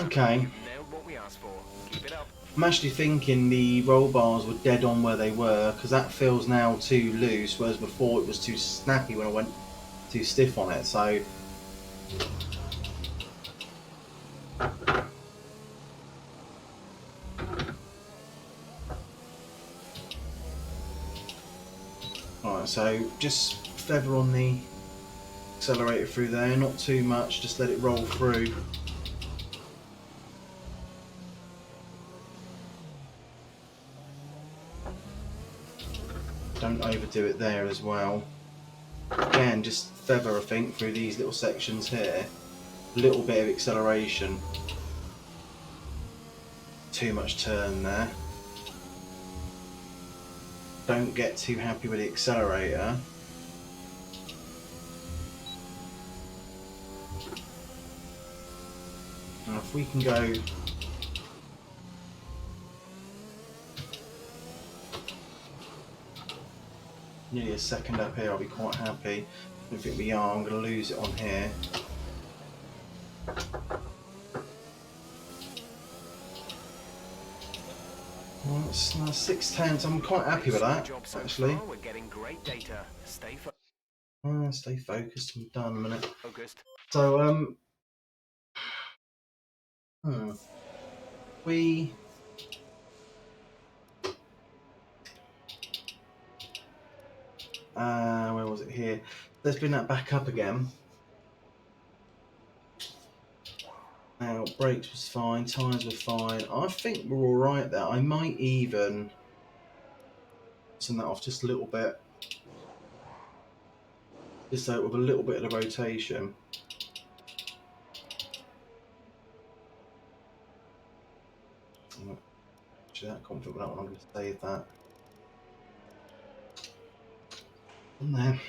Okay. You've nailed what we asked for. Keep it up. I'm actually thinking the roll bars were dead on where they were, because that feels now too loose, whereas before it was too snappy when I went too stiff on it. So alright, so just feather on the accelerator through there, not too much, just let it roll through. Don't overdo it there as well. Again, just feather, I think, through these little sections here. A little bit of acceleration. Too much turn there. Don't get too happy with the accelerator. Now if we can go nearly a second up here, I'll be quite happy. I don't think we are, I'm going to lose it on here. Well, that's 6/10, I'm quite happy with that, actually. We're getting great data. Stay Stay focused, I'm done in a minute. focused. So, we... where was it here? Let's bring that back up again. Now, brakes was fine, tyres were fine. I think we're alright there. I might even turn that off just a little bit. Just so with a little bit of the rotation. I'm not actually that confident with that one, I'm going to save that. On there.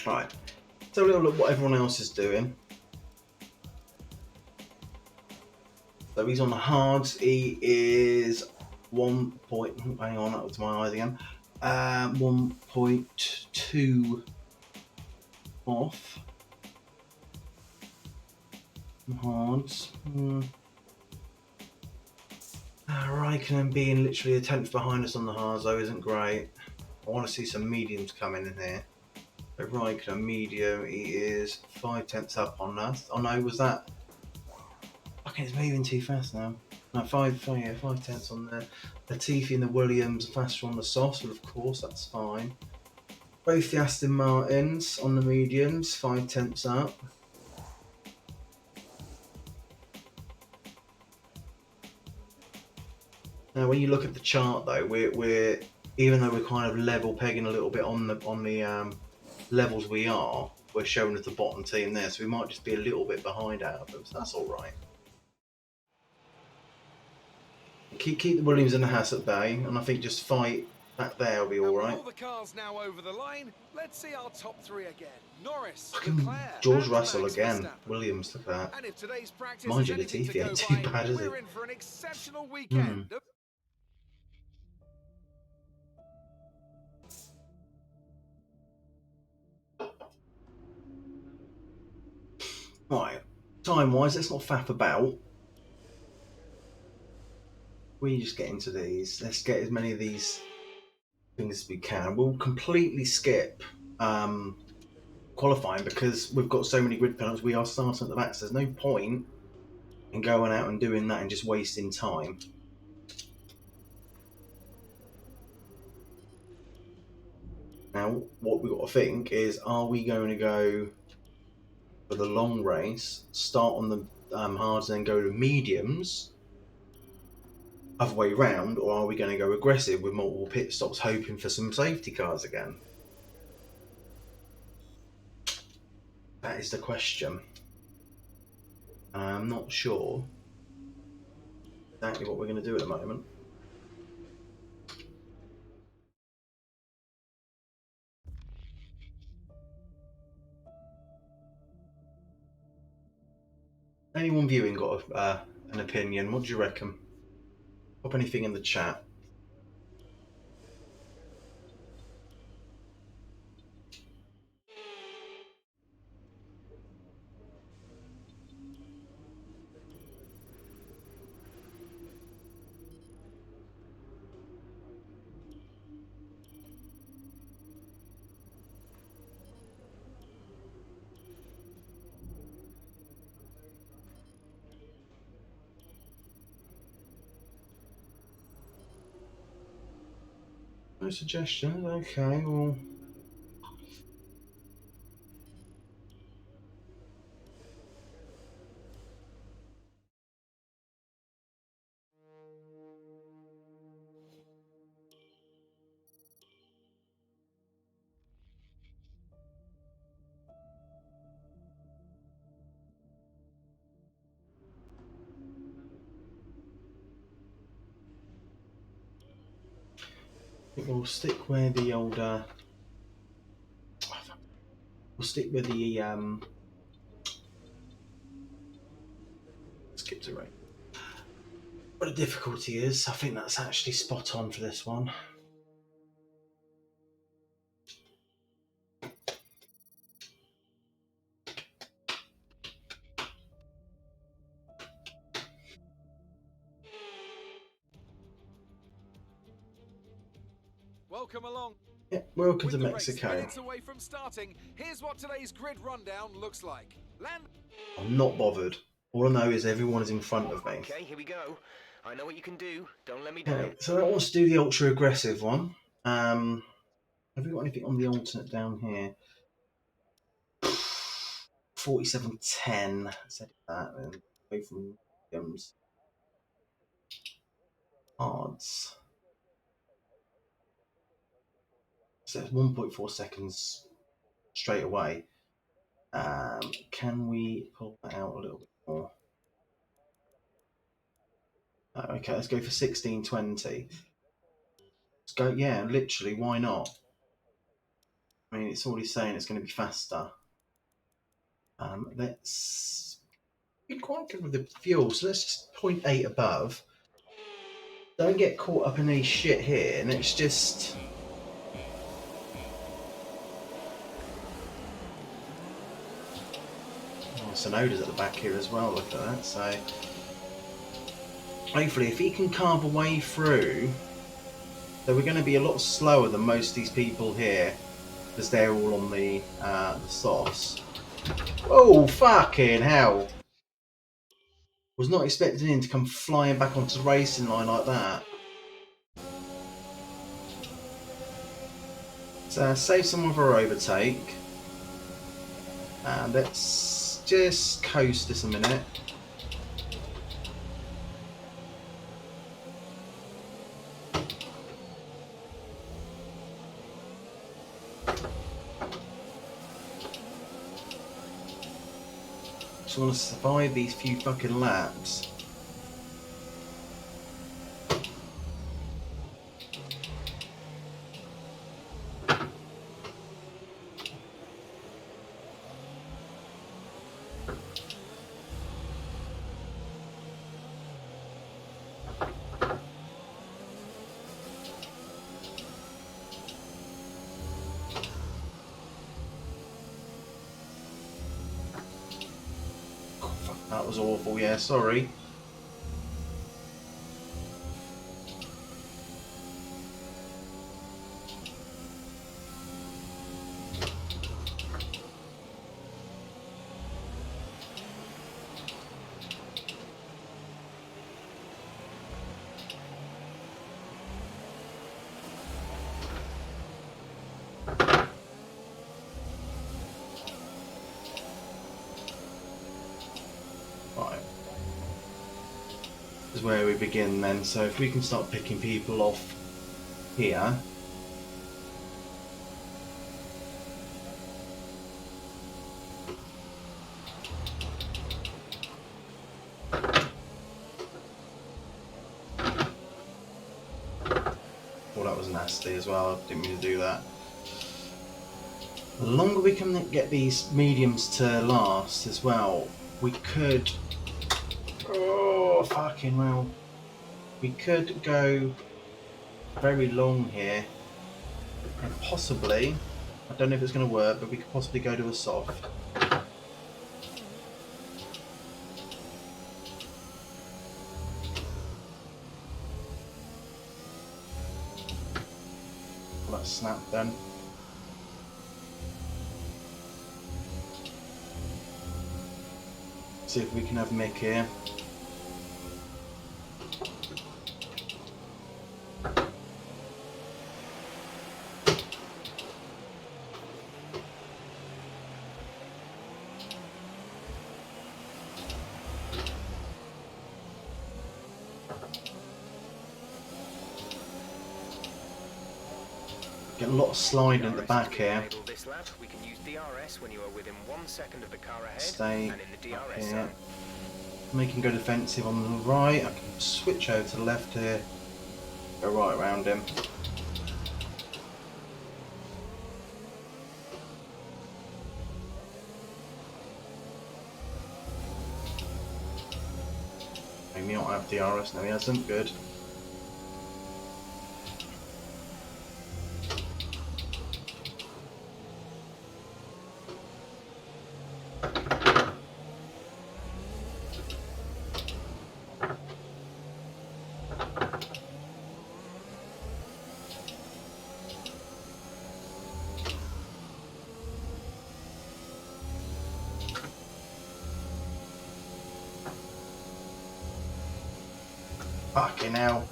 Right, so a little look what everyone else is doing. So he's on the hards, he is 1 point, hang on, that was my eyes again. 1.2 off. Hards. Raikkonen being literally a tenth behind us on the hards though isn't great. I want to see some mediums coming in here. So Raikkonen medium, he is 5/10 up on us. Oh no, was that? Okay, it's moving too fast now. No, 5/10 on there. Latifi and the Williams are faster on the softs, but of course that's fine. Both the Aston Martins on the mediums, 5/10 up. Now, when you look at the chart, though, we're even though we're kind of level pegging a little bit on the levels we are, we're showing as the bottom team there, so we might just be a little bit behind out of them. So that's all right. Keep the Williams and the Haas at bay, and I think just fight back there will be all right. All the cars now over the line. Let's see our top three again. Norris, Fucking Leclerc, George and Russell Max again. Verstappen. Williams, look at that. And if today's practice Mind is you, anything to Latifi go ain't too by, bad, is we're he? in for an exceptional weekend. Right, time-wise, let's not faff about. We just get into these. Let's get as many of these things as we can. We'll completely skip qualifying because we've got so many grid penalties. We are starting at the back, so there's no point in going out and doing that and just wasting time. Now, what we've got to think is, are we going to go for the long race, start on the hards and then go to mediums, other way round, or are we going to go aggressive with multiple pit stops, hoping for some safety cars again? That is the question. I'm not sure exactly what we're going to do at the moment. Anyone viewing got an opinion? What do you reckon? Pop anything in the chat. No suggestions. Okay, well. I think we'll stick where the old. We'll stick with the skip to rate. What the difficulty is, I think that's actually spot on for this one. Welcome along. Yeah, welcome With to the race Mexico. minutes away from starting, here's what today's grid rundown looks like. Land. I'm not bothered. All I know is everyone is in front of me. Okay, here we go. I know what you can do. Don't let me Okay, down. so that wants to do the ultra aggressive one. Have we got anything on the alternate down here? 47.10. Said that and away from Williams. Odds. So it's 1.4 seconds straight away. Can we pull that out a little bit more? Okay, let's go for 16.20. Let's go, yeah, literally, why not? I mean, it's already saying it's going to be faster. Let's be quite good with the fuel, so let's just 0.8 above. Don't get caught up in any shit here, and it's just. Oh, Sonoda's at the back here as well, look at that. So, hopefully, if he can carve a way through, so we're going to be a lot slower than most of these people here, because they're all on the sauce. Oh, fucking hell! Was not expecting him to come flying back onto the racing line like that. So save some of our overtake. And let's just coast this a minute. Just want to survive these few fucking laps. That was awful, yeah, sorry. Right. Is where we begin then. So if we can start picking people off here. Well, that was nasty as well. I didn't mean to do that. The longer we can get these mediums to last as well, we could. Oh, fucking well. We could go very long here. And possibly, I don't know if it's going to work, but we could possibly go to a soft. Well, that's snapped then. See if we can have Mick here. Getting a lot of sliding at the DRS back to here. enable this lap. We can use DRS when you are within 1 second of the car ahead Stay and in the up DRS here. zone. Make him go defensive on the right. I can switch over to the left here. Go right around him. Maybe not have DRS. No, he hasn't. Good. Fucking hell.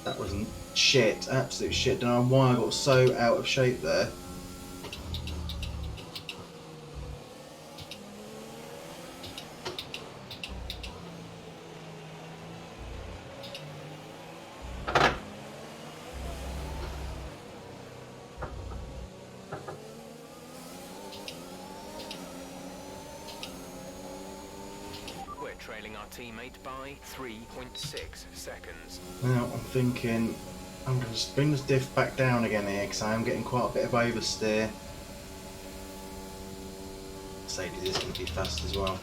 That was shit. Absolute shit. Don't know why I got so out of shape there. We're trailing our teammate by 3.6 seconds. Now I'm thinking I'm going to bring this diff back down again here because I am getting quite a bit of oversteer. Mercedes is going to be fast as well.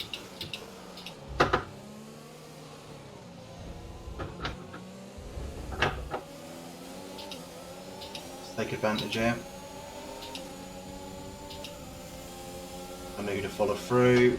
Let's take advantage here. I need to follow through.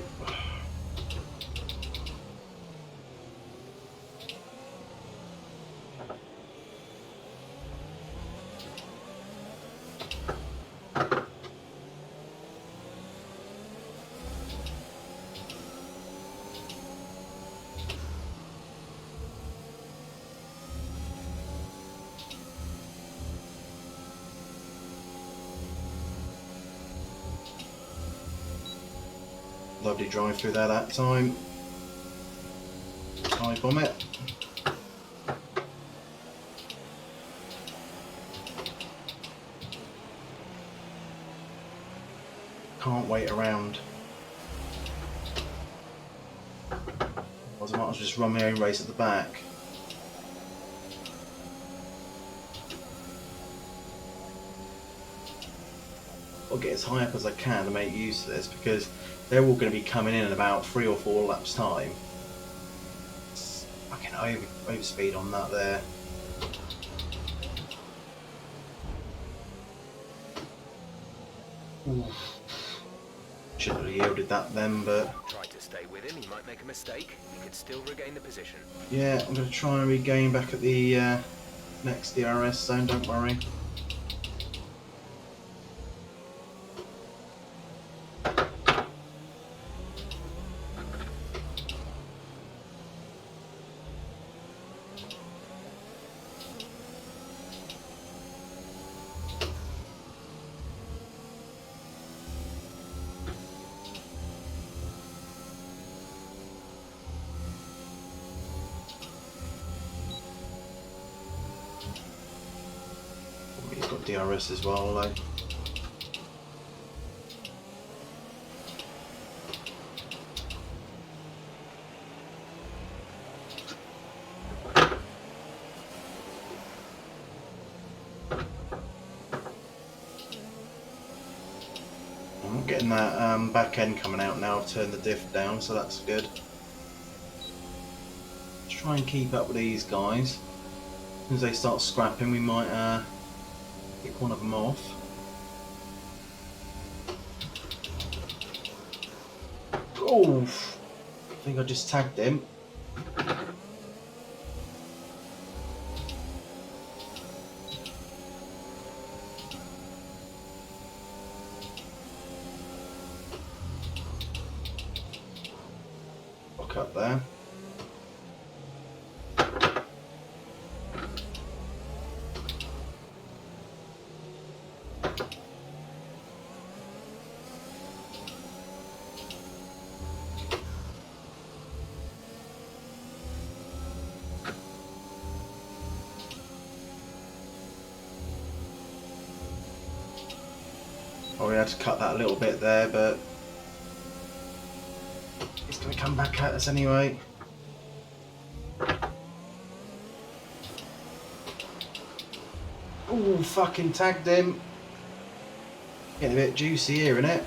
Lovely drive through there that time. High bomb it. Can't wait around. Otherwise I might as well just run my own race at the back. I'll get as high up as I can to make use of this because they're all going to be coming in about 3 or 4 laps time. It's fucking overspeed on that there. Oof. Shouldn't have yielded that then, but Try to stay with him, he might make a mistake. He could still regain the position. yeah, I'm going to try and regain back at the next DRS zone, don't worry. He's got DRS as well, though. I'm not getting that back end coming out now. I've turned the diff down, so that's good. Let's try and keep up with these guys. As soon as they start scrapping, we might pick one of them off. Oof! I think I just tagged him. Lock up there. Oh, we had to cut that a little bit there, but it's going to come back at us anyway. Ooh, fucking tagged him. Getting a bit juicy here, innit?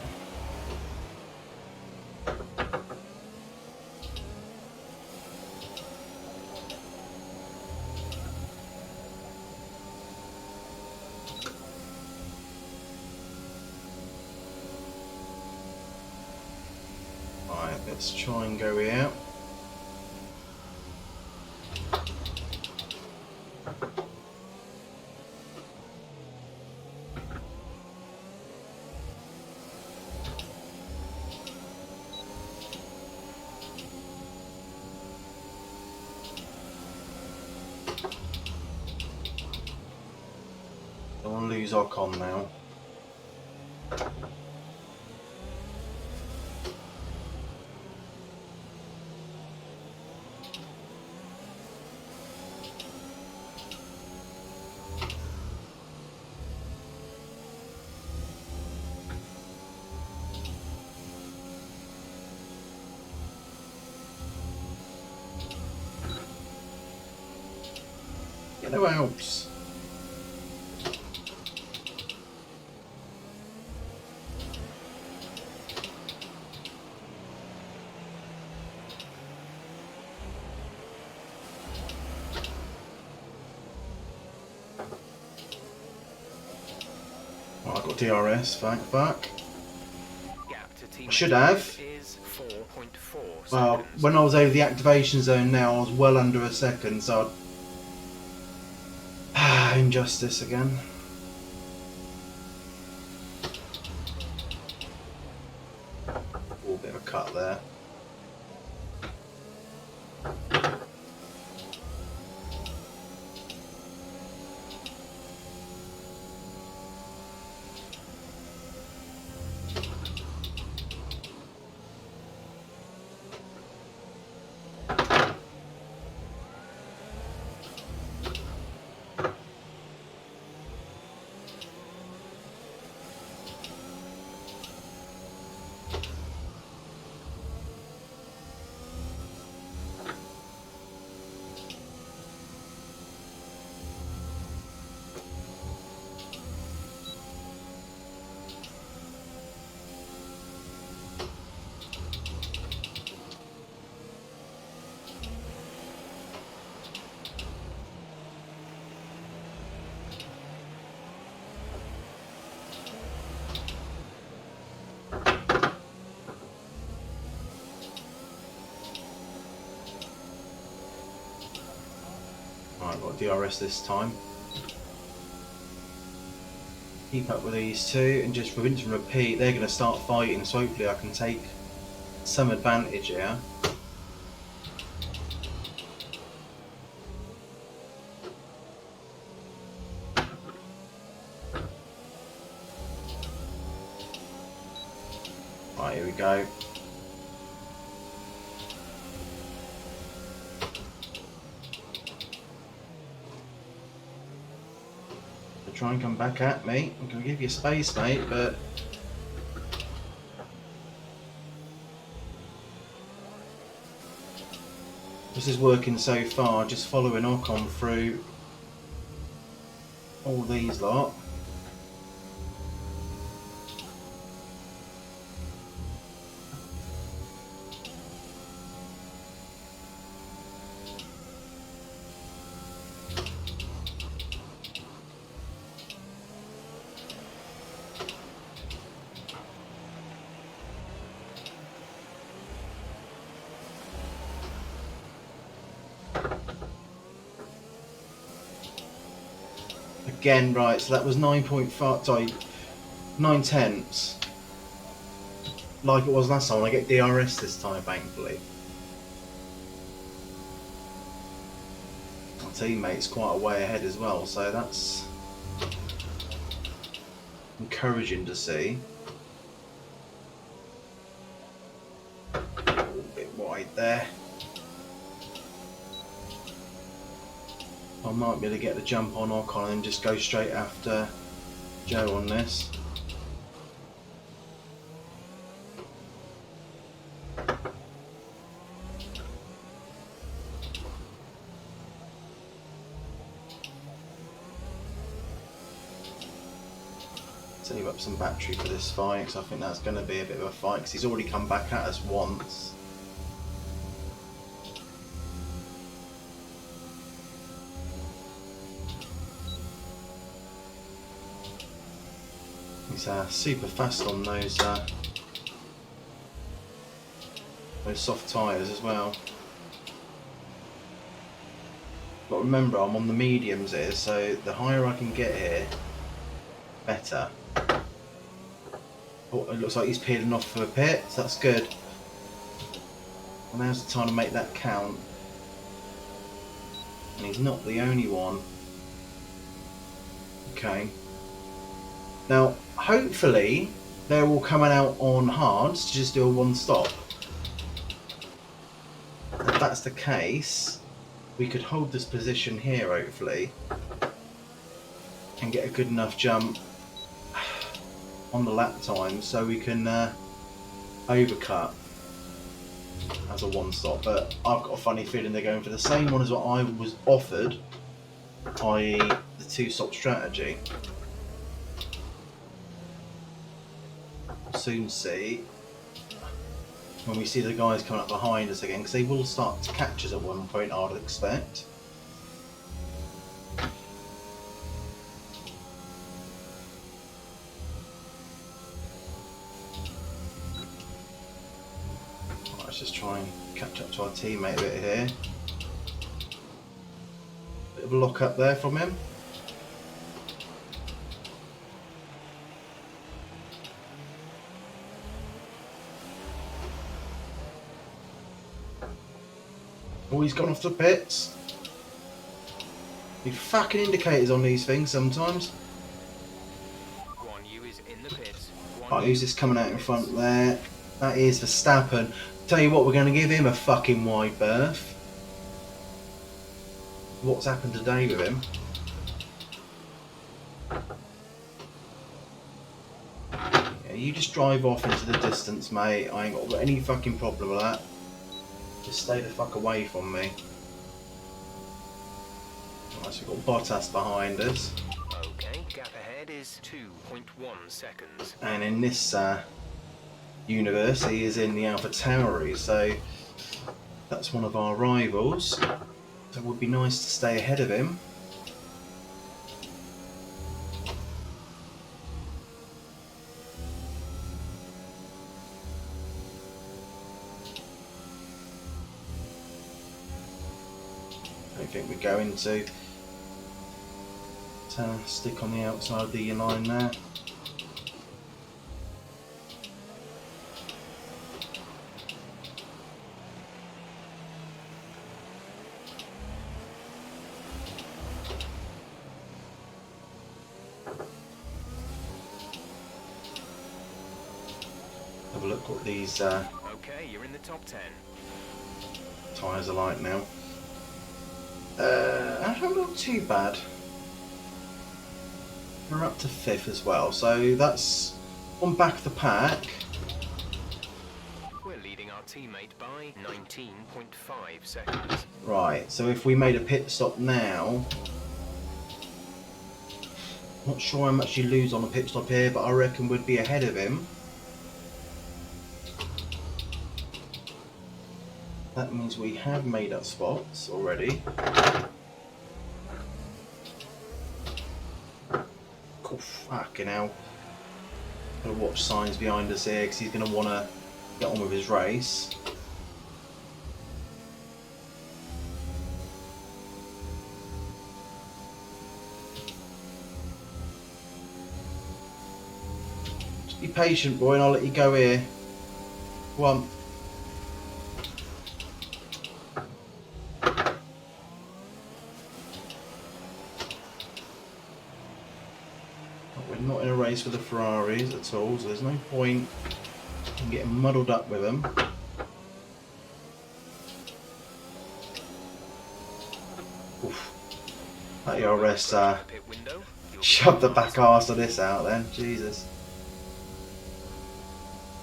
Right, let's try and go here. Don't want to lose our con now. Get no helps. Well, I got DRS, thank fuck. Gap to team I should have. is 4.4 Well, seconds. when I was over the activation zone now, I was well under a second, so injustice again. Oh, a bit of a cut there. Right, I've got DRS this time. Keep up with these two and just rinse and repeat. They're going to start fighting, so hopefully I can take some advantage here. Right, here we go. Try and come back at me. I'm going to give you space, mate, but this is working so far, just following Ocon through all these lot. Again, right, so that was 9.5, sorry, 9 tenths. Like it was last time, I get DRS this time, thankfully. My teammate's quite a way ahead as well, so that's encouraging to see. A little bit wide there. I might be able to get the jump on Ocon and just go straight after Joe on this. save up some battery for this fight, because I think that's going to be a bit of a fight, because he's already come back at us once. He's super fast on those soft tyres as well. But remember, I'm on the mediums here, so the higher I can get here, better. Oh, it looks like he's peeling off for a pit, so that's good. And now's the time to make that count. And he's not the only one. Okay. Now, hopefully, they're all coming out on hards to just do a one stop. If that's the case, we could hold this position here, hopefully, and get a good enough jump on the lap time so we can overcut as a one stop. But I've got a funny feeling they're going for the same one as what I was offered, i.e. the two stop strategy. We'll soon see when we see the guys coming up behind us again, because they will start to catch us at one point, I would expect. Let's just try and catch up to our teammate a bit here. Bit of a lock up there from him. Oh, he's gone off the pits. Need fucking indicators on these things sometimes. Right, who's this coming out in front there? That is Verstappen. Tell you what, we're going to give him a fucking wide berth. What's happened today with him? Yeah, you just drive off into the distance, mate. I ain't got any fucking problem with that. Just stay the fuck away from me. Right, so we've got Bottas behind us. Okay, gap ahead is 2.1 seconds. And in this universe, he is in the Alpha Tauri, so that's one of our rivals. So it would be nice to stay ahead of him. I don't think we're going to stick on the outside of the line there. Have a look what these Okay, you're in the top 10. tyres are like now. I'm not too bad. We're up to 5th as well, so that's on back of the pack. We're leading our teammate by 19.5 seconds. Right, so if we made a pit stop now, not sure how much you lose on a pit stop here, but I reckon we'd be ahead of him. That means we have made up spots already. Oh, fucking hell. Gotta watch signs behind us here, because he's going to want to get on with his race. Just be patient, boy, and I'll let you go here. Go on. Not in a race with the Ferraris at all, so there's no point in getting muddled up with them. Oof. That ERS shoved the back arse of this out then, Jesus.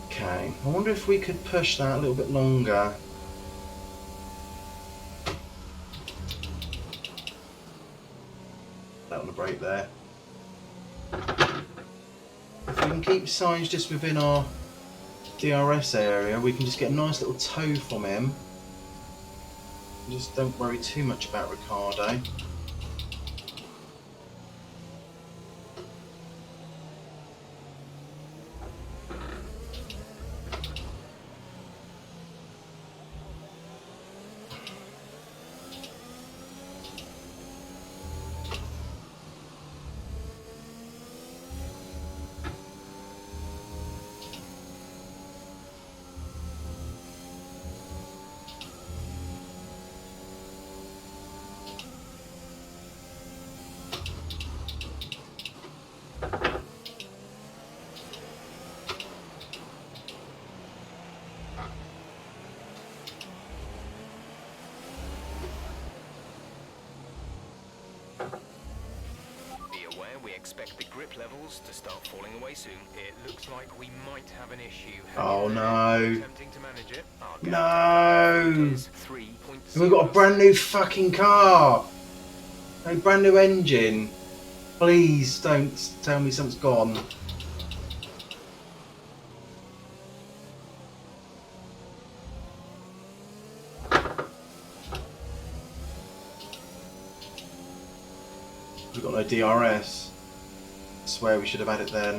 Okay, I wonder if we could push that a little bit longer. That on the brake there. we can keep Sainz just within our DRS area. We can just get a nice little tow from him. Just don't worry too much about Ricciardo. We expect the grip levels to start falling away soon. It looks like we might have an issue. Oh no. Attempting to manage it. No. Is 3. And we've got a brand new fucking car. A brand new engine. Please don't tell me something's gone. We've got no DRS. I swear we should have had it then.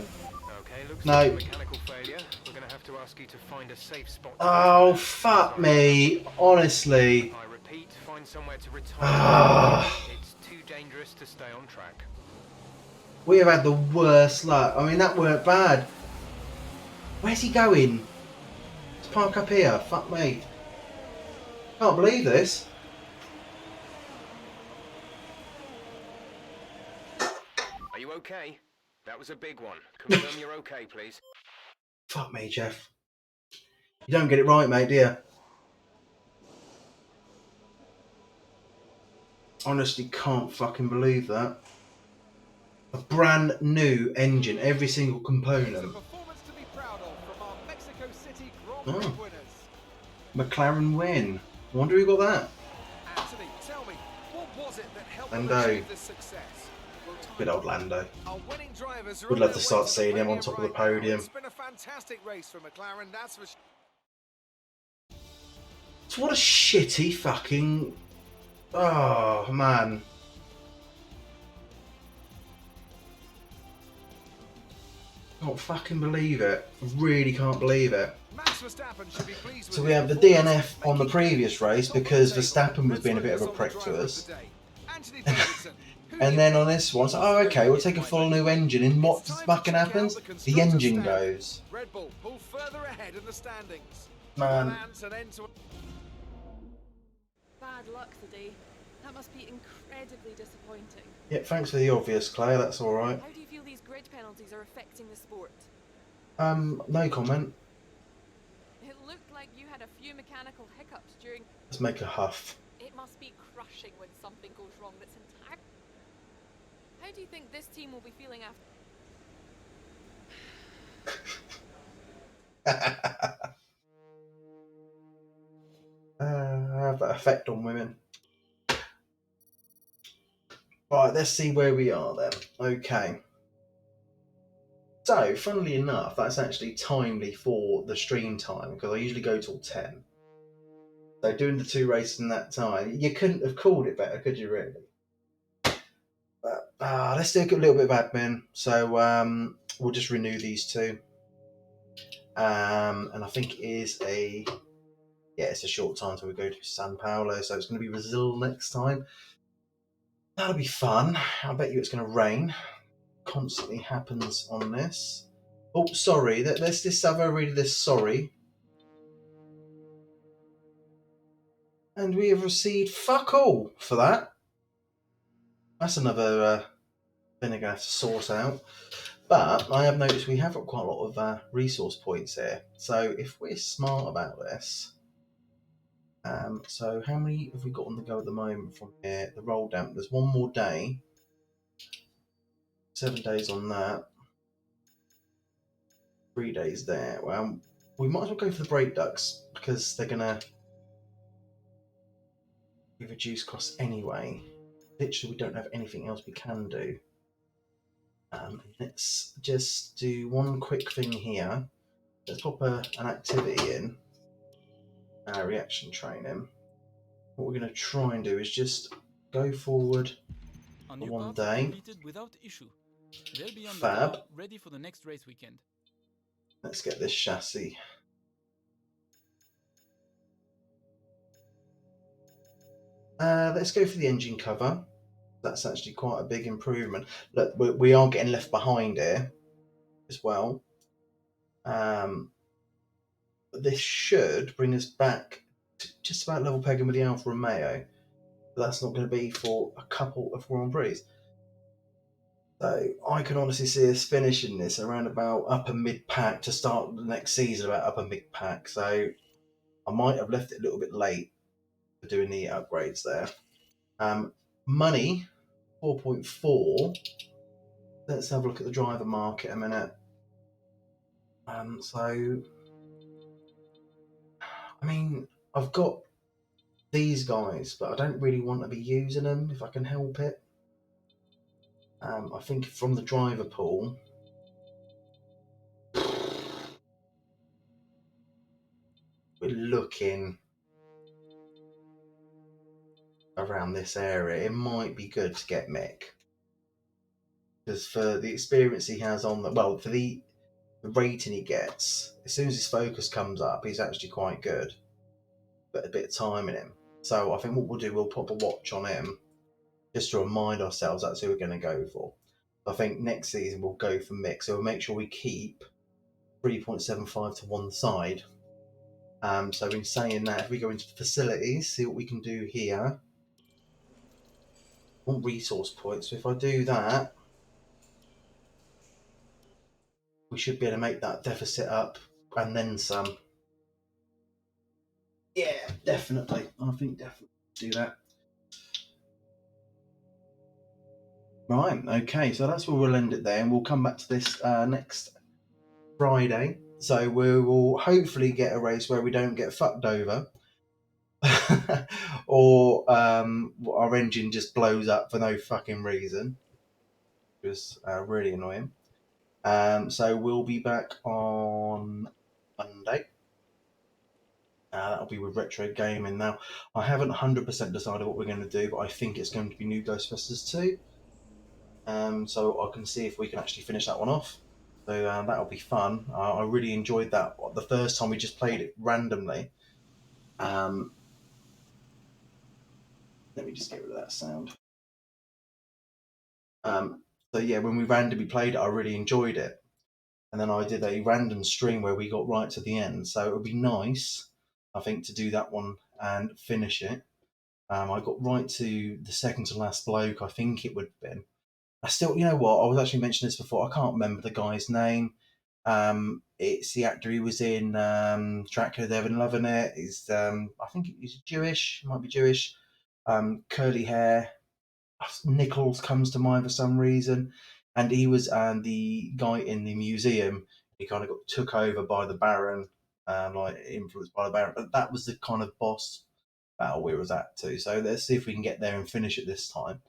Okay, looks No. like a mechanical failure. We're going to have to ask you to find a safe spot. Oh, fuck me. Honestly. I repeat, find somewhere to retire. Ah. It's too dangerous to stay on track. We have had the worst luck. I mean, that weren't bad. Where's he going? Let's park up here. Fuck me. Can't believe this. Are you okay? That was a big one. Confirm you're okay, please. Fuck me, Jeff. You don't get it right, mate, do you? Honestly, can't fucking believe that. A brand new engine, every single component. It's a performance to be proud of from our Mexico City Grand Prix Oh. winners. McLaren win. I wonder who got that. Anthony, tell me, what was it that helped them Lando. achieve this success? Well, Good old Lando. our winning drivers are Would on love their to way start the seeing him on podium top of the right now. podium. It's been a fantastic race for McLaren, that's for sure. So what a shitty fucking... Oh, man. Can't fucking believe it. I really can't believe it. Max Verstappen should be pleased with So we his have the performance, DNF on the making previous top race of the because table. Verstappen was Let's being a bit of a focus on the prick driver to of us. the day, Anthony Davidson. Who do And you then think on this one, was so, the oh okay, we'll brilliant take a by full then? new engine. And what It's time to fucking check out happens? the The constructors' engine stand. goes. Red Bull pull further ahead in the standings. Man. Lance and end to Bad luck today. That must be incredibly disappointing. Yeah, thanks for the obvious, Claire. That's all right. How do you feel these grid penalties are affecting the sport? No comment. It looked like you had a few mechanical hiccups during... Let's make a huff. It must be crushing when something goes wrong that's entire... How do you think this team will be feeling after... Have that effect on women. Right, let's see where we are then. Okay. So, funnily enough, that's actually timely for the stream time because I usually go till 10. So, doing the two races in that time, you couldn't have called it better, could you really? But let's do a little bit of admin. So, we'll just renew these two. And I think it is it's a short time till we go to San Paulo, so it's going to be Brazil next time. That'll be fun. I bet you it's going to rain. Constantly happens on this. Oh, sorry. Let's just have a read of this. Sorry. And we have received fuck all for that. That's another thing I'm going to have to sort out. But I have noticed we have got quite a lot of resource points here. So if we're smart about this... so how many have we got on the go at the moment from here? The roll down. There's one more day. 7 days on that. 3 days there. Well, we might as well go for the brake ducts because they're gonna reduce costs anyway. Literally, we don't have anything else we can do. Let's just do one quick thing here. Let's pop an activity in, reaction training. What we're going to try and do is just go forward Our for new one parts are day. completed without issue. They'll be on the Fab. car, ready for the next race weekend. Let's get this chassis. Let's go for the engine cover. That's actually quite a big improvement. Look, we are getting left behind here as well. But this should bring us back to just about level pegging with the Alfa Romeo. But that's not going to be for a couple of Grand Prix. So I can honestly see us finishing this around about upper mid pack to start the next season about upper mid pack. So I might have left it a little bit late for doing the upgrades there. Money 4.4. Let's have a look at the driver market a minute. So I mean, I've got these guys, but I don't really want to be using them if I can help it. I think from the driver pool, we're looking around this area. It might be good to get Mick, because for the experience he has on for the rating he gets, as soon as his focus comes up, he's actually quite good. But a bit of time in him. So I think what we'll do, we'll pop a watch on him just to remind ourselves that's who we're going to go for. I think next season we'll go for Mick, so we'll make sure we keep 3.75 to one side. So in saying that, if we go into the facilities, see what we can do here. I want resource points, so if I do that, we should be able to make that deficit up and then some. Yeah, definitely. I think definitely do that. Right, okay, so that's where we'll end it there, and we'll come back to this next Friday. So we will hopefully get a race where we don't get fucked over. Or our engine just blows up for no fucking reason. It was really annoying. So we'll be back on Monday. That'll be with Retro Gaming. Now, I haven't 100% decided what we're going to do, but I think it's going to be New Ghostbusters 2. So I can see if we can actually finish that one off. So that'll be fun. I really enjoyed that. The first time we just played it randomly. Let me just get rid of that sound. So yeah, when we randomly played it, I really enjoyed it. And then I did a random stream where we got right to the end. So it would be nice, I think, to do that one and finish it. I got right to the second to last bloke, I think it would have been. I still, you know what, I was actually mentioning this before, I can't remember the guy's name. It's the actor he was in Dracula, They've been loving it. He's, I think he's Jewish, might be Jewish, curly hair. Nichols comes to mind for some reason, and he was the guy in the museum. He kind of got took over by the Baron, like influenced by the Baron. But that was the kind of boss battle we was at too. So let's see if we can get there and finish it this time,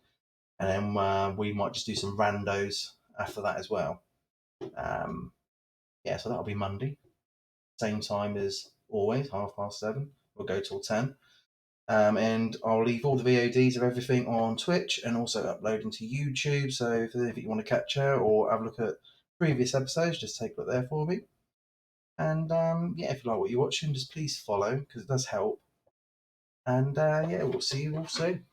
and then we might just do some randos after that as well. Yeah, so that'll be Monday, same time as always, 7:30. We'll go till 10. And I'll leave all the VODs of everything on Twitch and also uploading to YouTube. So if there's anything you want to catch out or have a look at previous episodes, just take a look there for me. And yeah, if you like what you're watching, just please follow because it does help. And yeah, we'll see you all soon.